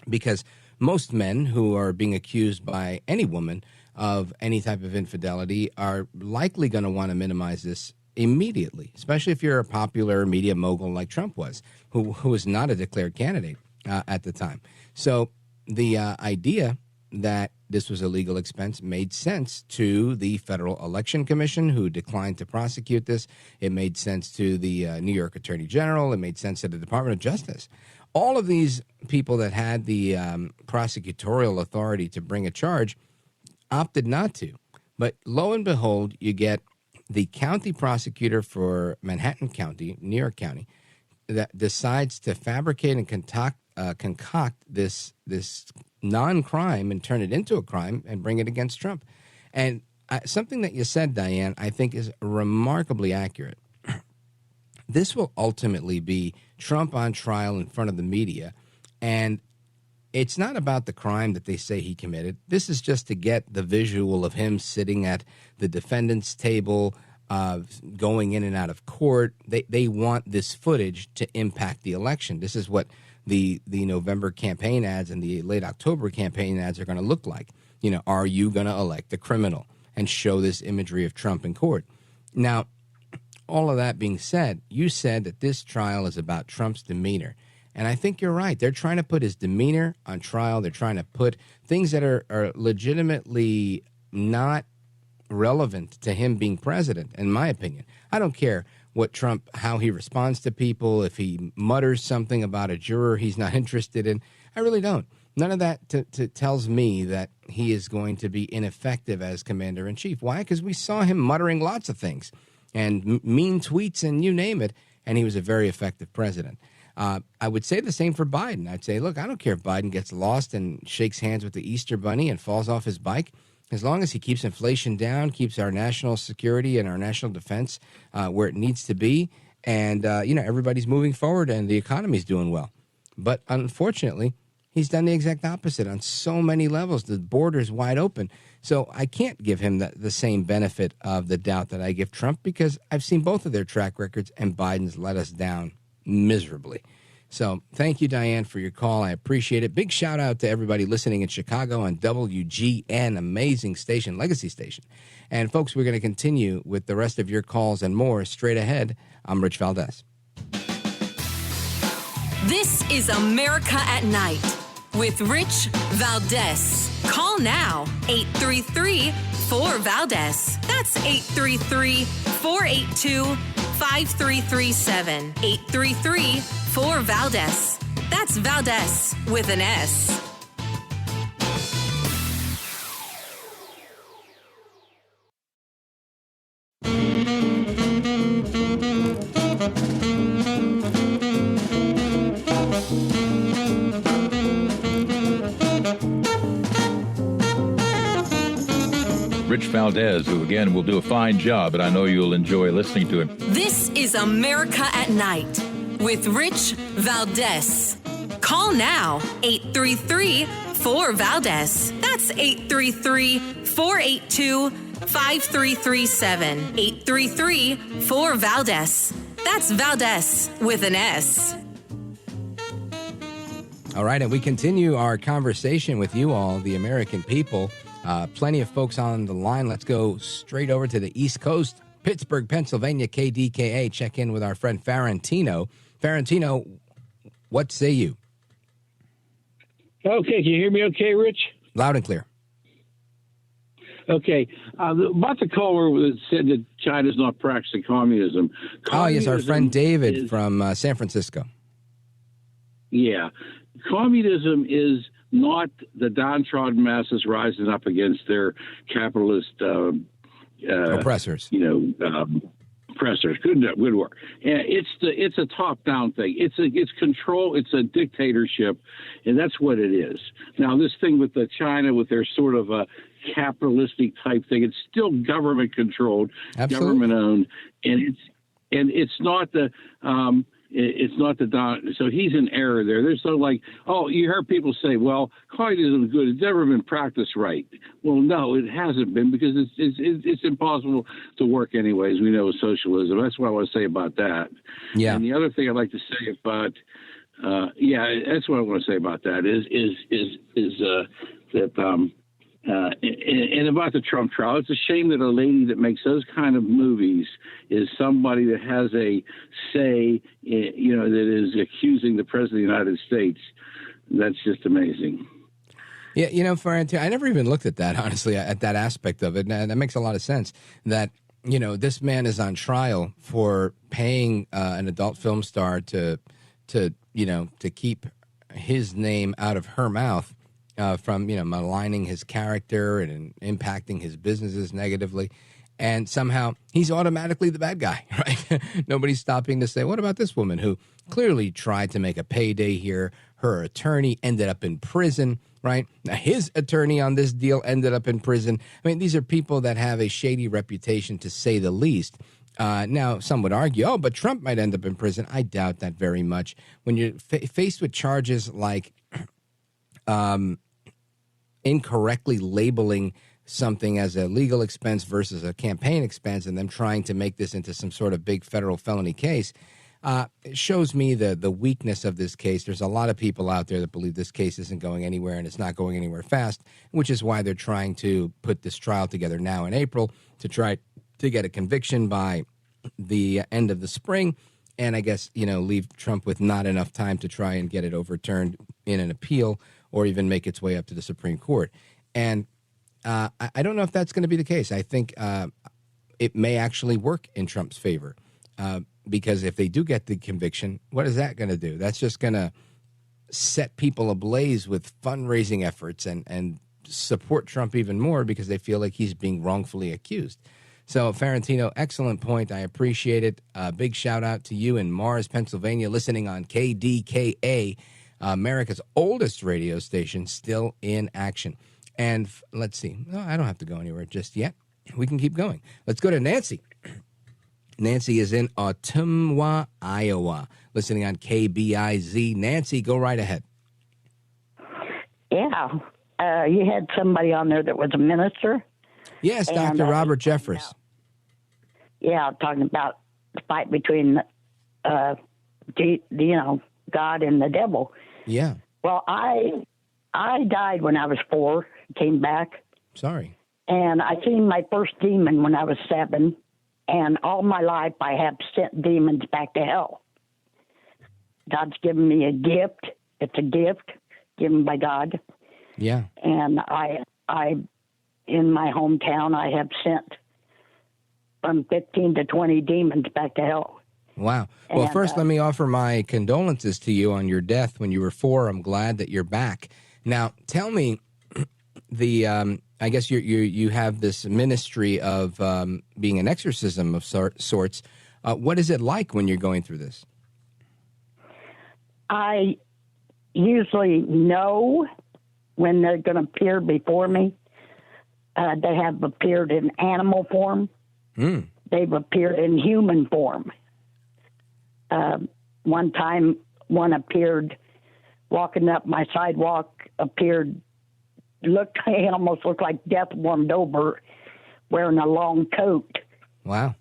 because most men who are being accused by any woman of any type of infidelity are likely going to want to minimize this immediately, especially if you're a popular media mogul like Trump was, who was not a declared candidate at the time. So the idea that this was a legal expense made sense to the Federal Election Commission, who declined to prosecute this. It made sense to the New York Attorney General. It made sense to the Department of Justice. All of these people that had the prosecutorial authority to bring a charge opted not to. But lo and behold, you get the county prosecutor for Manhattan County, New York County, that decides to fabricate and concoct this non-crime and turn it into a crime and bring it against Trump. And something that you said, Diane, I think is remarkably accurate. This will ultimately be Trump on trial in front of the media, and it's not about the crime that they say he committed. This is just to get the visual of him sitting at the defendant's table, going in and out of court. They want this footage to impact the election. This is what the November campaign ads and the late October campaign ads are going to look like. You know, are you going to elect a criminal and show this imagery of Trump in court? Now, all of that being said, you said that this trial is about Trump's demeanor. And I think you're right. They're trying to put his demeanor on trial. They're trying to put things that are legitimately not relevant to him being president, in my opinion. I don't care what Trump, how he responds to people, if he mutters something about a juror he's not interested in. I really don't. None of that tells me that he is going to be ineffective as commander-in-chief. Why? Because we saw him muttering lots of things and mean tweets and you name it, and he was a very effective president. I would say the same for Biden. I'd say, look, I don't care if Biden gets lost and shakes hands with the Easter Bunny and falls off his bike. As long as he keeps inflation down, keeps our national security and our national defense where it needs to be, and everybody's moving forward and the economy's doing well. But unfortunately, he's done the exact opposite on so many levels. The border's wide open. So I can't give him the same benefit of the doubt that I give Trump, because I've seen both of their track records, and Biden's let us down miserably. So thank you, Diane, for your call. I appreciate it. Big shout out to everybody listening in Chicago on WGN, amazing station, legacy station. And folks, we're going to continue with the rest of your calls and more straight ahead. I'm Rich Valdez. This is America at Night with Rich Valdez. Call now, 833-4-VALDEZ. That's 833-482-5337. 833-4-VALDEZ. That's Valdez with an S. Rich Valdez, who, again, will do a fine job, and I know you'll enjoy listening to him. This is America at Night with Rich Valdez. Call now, 833-4-VALDEZ. That's 833-482-5337. 833-4-VALDEZ. That's Valdez with an S. All right, and we continue our conversation with you all, the American people. Plenty of folks on the line. Let's go straight over to the East Coast, Pittsburgh, Pennsylvania, KDKA. Check in with our friend Farentino. Farentino, what say you? Okay, can you hear me okay, Rich? Loud and clear. Okay, about the caller that said that China's not practicing communism. Oh, yes, our friend David from San Francisco. Yeah. Communism is not the downtrodden masses rising up against their capitalist oppressors. Oppressors. Good work. It's a top-down thing. It's control. It's a dictatorship, and that's what it is. Now, this thing with the China, with their sort of a capitalistic type thing, it's still government controlled, government owned, and it's not the. It's not the don. So he's in error there. There's no you heard people say, well, communism is good. It's never been practiced right. Well, no, it hasn't been, because it's impossible to work anyways. We know with socialism. That's what I want to say about that. Yeah. And the other thing I'd like to say about, that's what I want to say about that and about the Trump trial, it's a shame that a lady that makes those kind of movies is somebody that has a say, that is accusing the president of the United States. That's just amazing. Yeah, Farentino, I never even looked at that, honestly, at that aspect of it. And that makes a lot of sense that, this man is on trial for paying an adult film star to keep his name out of her mouth. From maligning his character and impacting his businesses negatively, and somehow he's automatically the bad guy, right? Nobody's stopping to say, what about this woman who clearly tried to make a payday here? Her attorney ended up in prison, right? Now, his attorney on this deal ended up in prison. I mean, these are people that have a shady reputation, to say the least. Now, some would argue, but Trump might end up in prison. I doubt that very much. When you're faced with charges like incorrectly labeling something as a legal expense versus a campaign expense, and them trying to make this into some sort of big federal felony case, it shows me the weakness of this case. There's a lot of people out there that believe this case isn't going anywhere and it's not going anywhere fast, which is why they're trying to put this trial together now in April to try to get a conviction by the end of the spring, and I guess, leave Trump with not enough time to try and get it overturned in an appeal or even make its way up to the Supreme Court. And I don't know if that's going to be the case. I think it may actually work in Trump's favor. Because if they do get the conviction, what is that going to do? That's just going to set people ablaze with fundraising efforts and support Trump even more because they feel like he's being wrongfully accused. So, Ferrantino, excellent point. I appreciate it. Big shout out to you in Mars, Pennsylvania, listening on KDKA, America's oldest radio station, still in action. And let's see. No, I don't have to go anywhere just yet. We can keep going. Let's go to Nancy. Nancy is in Ottumwa, Iowa, listening on KBIZ. Nancy, go right ahead. Yeah. You had somebody on there that was a minister? Yes, Dr. Robert Jeffress. Yeah, talking about the fight between, God and the devil. Yeah. Well, I died when I was 4, came back. Sorry. And I seen my first demon when I was 7. And all my life, I have sent demons back to hell. God's given me a gift. It's a gift given by God. Yeah. And I in my hometown, I have sent from 15 to 20 demons back to hell. Wow. Well, first, let me offer my condolences to you on your death when you were 4. I'm glad that you're back. Now, tell me I guess you have this ministry of being an exorcism of sorts. What is it like when you're going through this? I usually know when they're going to appear before me. They have appeared in animal form. They've appeared in human form. One time, one appeared walking up my sidewalk, he almost looked like death warmed over, wearing a long coat. Wow.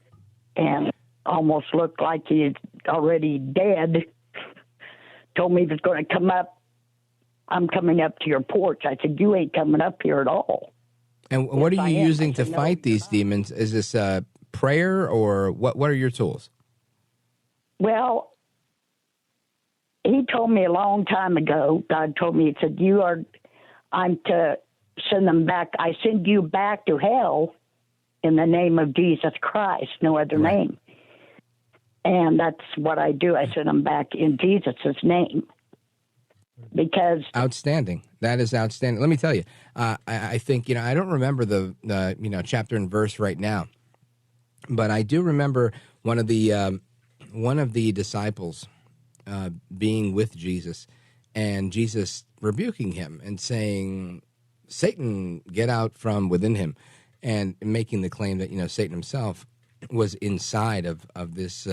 And almost looked like he's already dead. Told me he was going to come up. I'm coming up to your porch. I said, you ain't coming up here at all. And what are you using to fight these demons? Is this prayer or what are your tools? Well, he told me a long time ago, God told me, he said, I'm to send them back. I send you back to hell in the name of Jesus Christ, no other name. And that's what I do. I send them back in Jesus' name. Because outstanding. That is outstanding. Let me tell you, I think, I don't remember the chapter and verse right now, but I do remember one of the disciples being with Jesus, and Jesus rebuking him and saying, Satan, get out from within him, and making the claim that, Satan himself was inside of this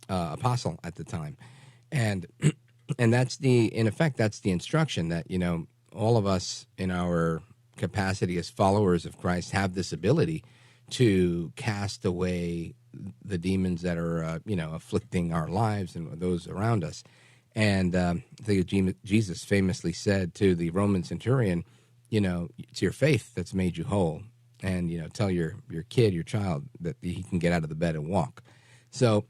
apostle at the time. And that's in effect, that's the instruction that, all of us in our capacity as followers of Christ have this ability to cast away the demons that are, afflicting our lives and those around us. And I think Jesus famously said to the Roman centurion, it's your faith that's made you whole. And, tell your kid, your child, that he can get out of the bed and walk. So,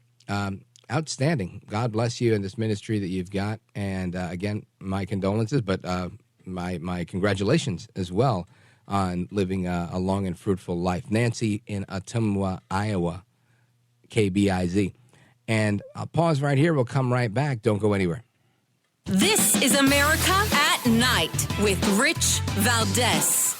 outstanding. God bless you in this ministry that you've got. And again, my condolences, but my congratulations as well on living a long and fruitful life. Nancy in Ottumwa, Iowa, KBIZ. And I'll pause right here. We'll come right back. Don't go anywhere. This is America at Night with Rich Valdez.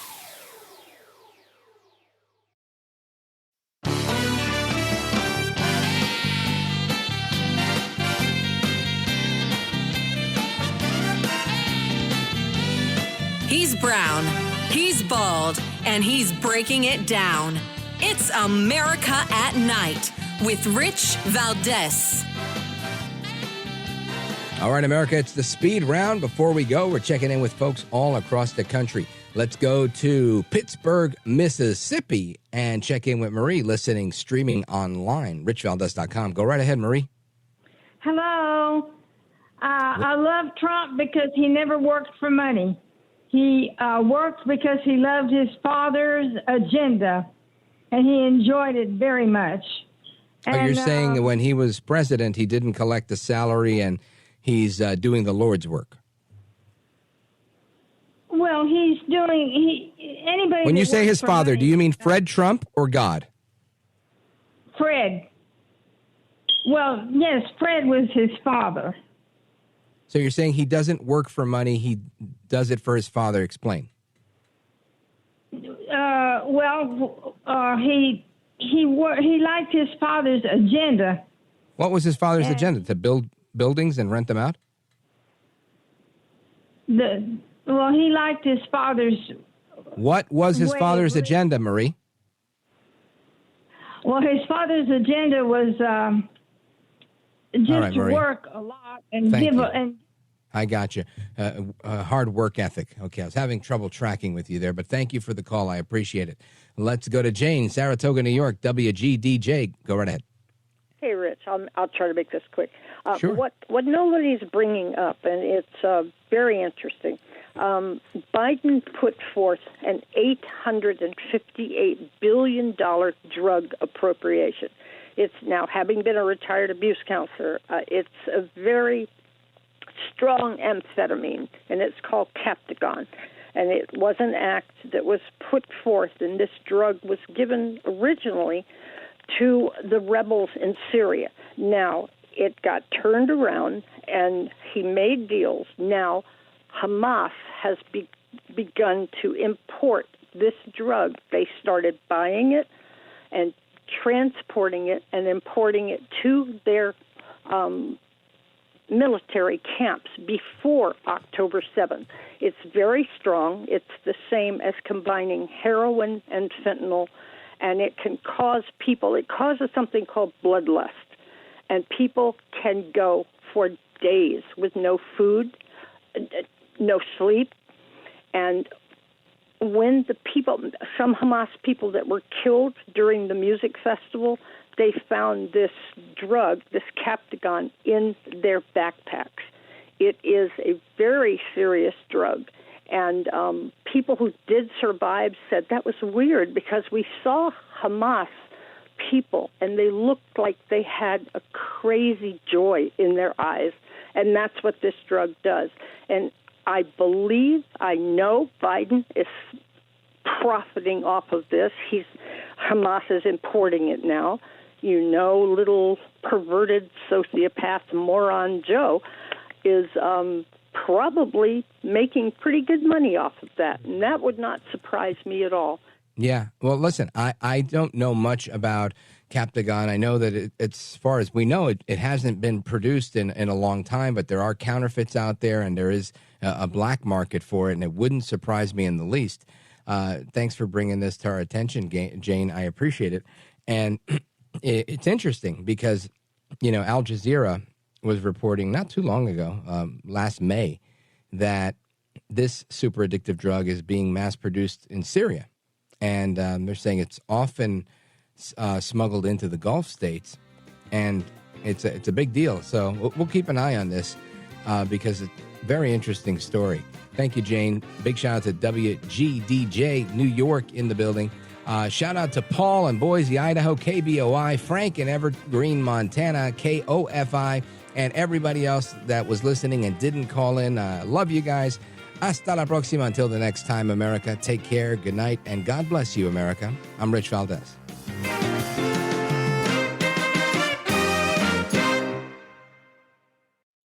He's brown, he's bald, and he's breaking it down. It's America at Night with Rich Valdez. All right, America, it's the speed round. Before we go, we're checking in with folks all across the country. Let's go to Pittsburgh, Mississippi, and check in with Marie, listening, streaming online, richvaldez.com. Go right ahead, Marie. Hello. I love Trump because he never worked for money. He worked because he loved his father's agenda, and he enjoyed it very much. And, you're saying that when he was president, he didn't collect a salary and he's doing the Lord's work. Well, he's doing anybody. When you say his father, money, do you mean Fred Trump or God? Fred. Well, yes, Fred was his father. So you're saying he doesn't work for money; he does it for his father. Explain. He liked his father's agenda. What was his father's agenda? To build buildings and rent them out? He liked his father's. What was his father's agenda, Marie? Well, his father's agenda was just All right, to Marie. work a lot and Thank give. you. And I got you. Hard work ethic. Okay, I was having trouble tracking with you there, but thank you for the call. I appreciate it. Let's go to Jane, Saratoga, New York, WGDJ. Go right ahead. Hey, Rich, I'll try to make this quick. Sure. What nobody's bringing up, and it's very interesting, Biden put forth an $858 billion drug appropriation. It's now, having been a retired abuse counselor, it's a very strong amphetamine, and it's called Captagon. And it was an act that was put forth, and this drug was given originally to the rebels in Syria. Now, it got turned around, and he made deals. Now, Hamas has begun to import this drug. They started buying it and transporting it and importing it to their military camps before October 7th. It's very strong. It's the same as combining heroin and fentanyl, and it can cause people, it causes something called bloodlust, and people can go for days with no food, no sleep, and when the people, some Hamas people that were killed during the music festival, they found this drug, this Captagon, in their backpacks. It is a very serious drug. And people who did survive said that was weird because we saw Hamas people, and they looked like they had a crazy joy in their eyes. And that's what this drug does. And I know Biden is profiting off of this. Hamas is importing it now. Little perverted sociopath moron Joe is probably making pretty good money off of that. And that would not surprise me at all. Yeah. Well, listen, I don't know much about Captagon. I know that it's, as far as we know, it hasn't been produced in a long time, but there are counterfeits out there, and there is a black market for it, and it wouldn't surprise me in the least. Thanks for bringing this to our attention, Jane. I appreciate it. And it's interesting because, Al Jazeera was reporting not too long ago, last May, that this super addictive drug is being mass produced in Syria. And they're saying it's often smuggled into the Gulf states, and it's a big deal. So we'll keep an eye on this because it's a very interesting story. Thank you, Jane. Big shout out to WGDJ New York in the building. Shout out to Paul in Boise, Idaho, KBOI, Frank in Evergreen, Montana, KOFI, and everybody else that was listening and didn't call in. Love you guys. Hasta la próxima. Until the next time, America. Take care. Good night. And God bless you, America. I'm Rich Valdez.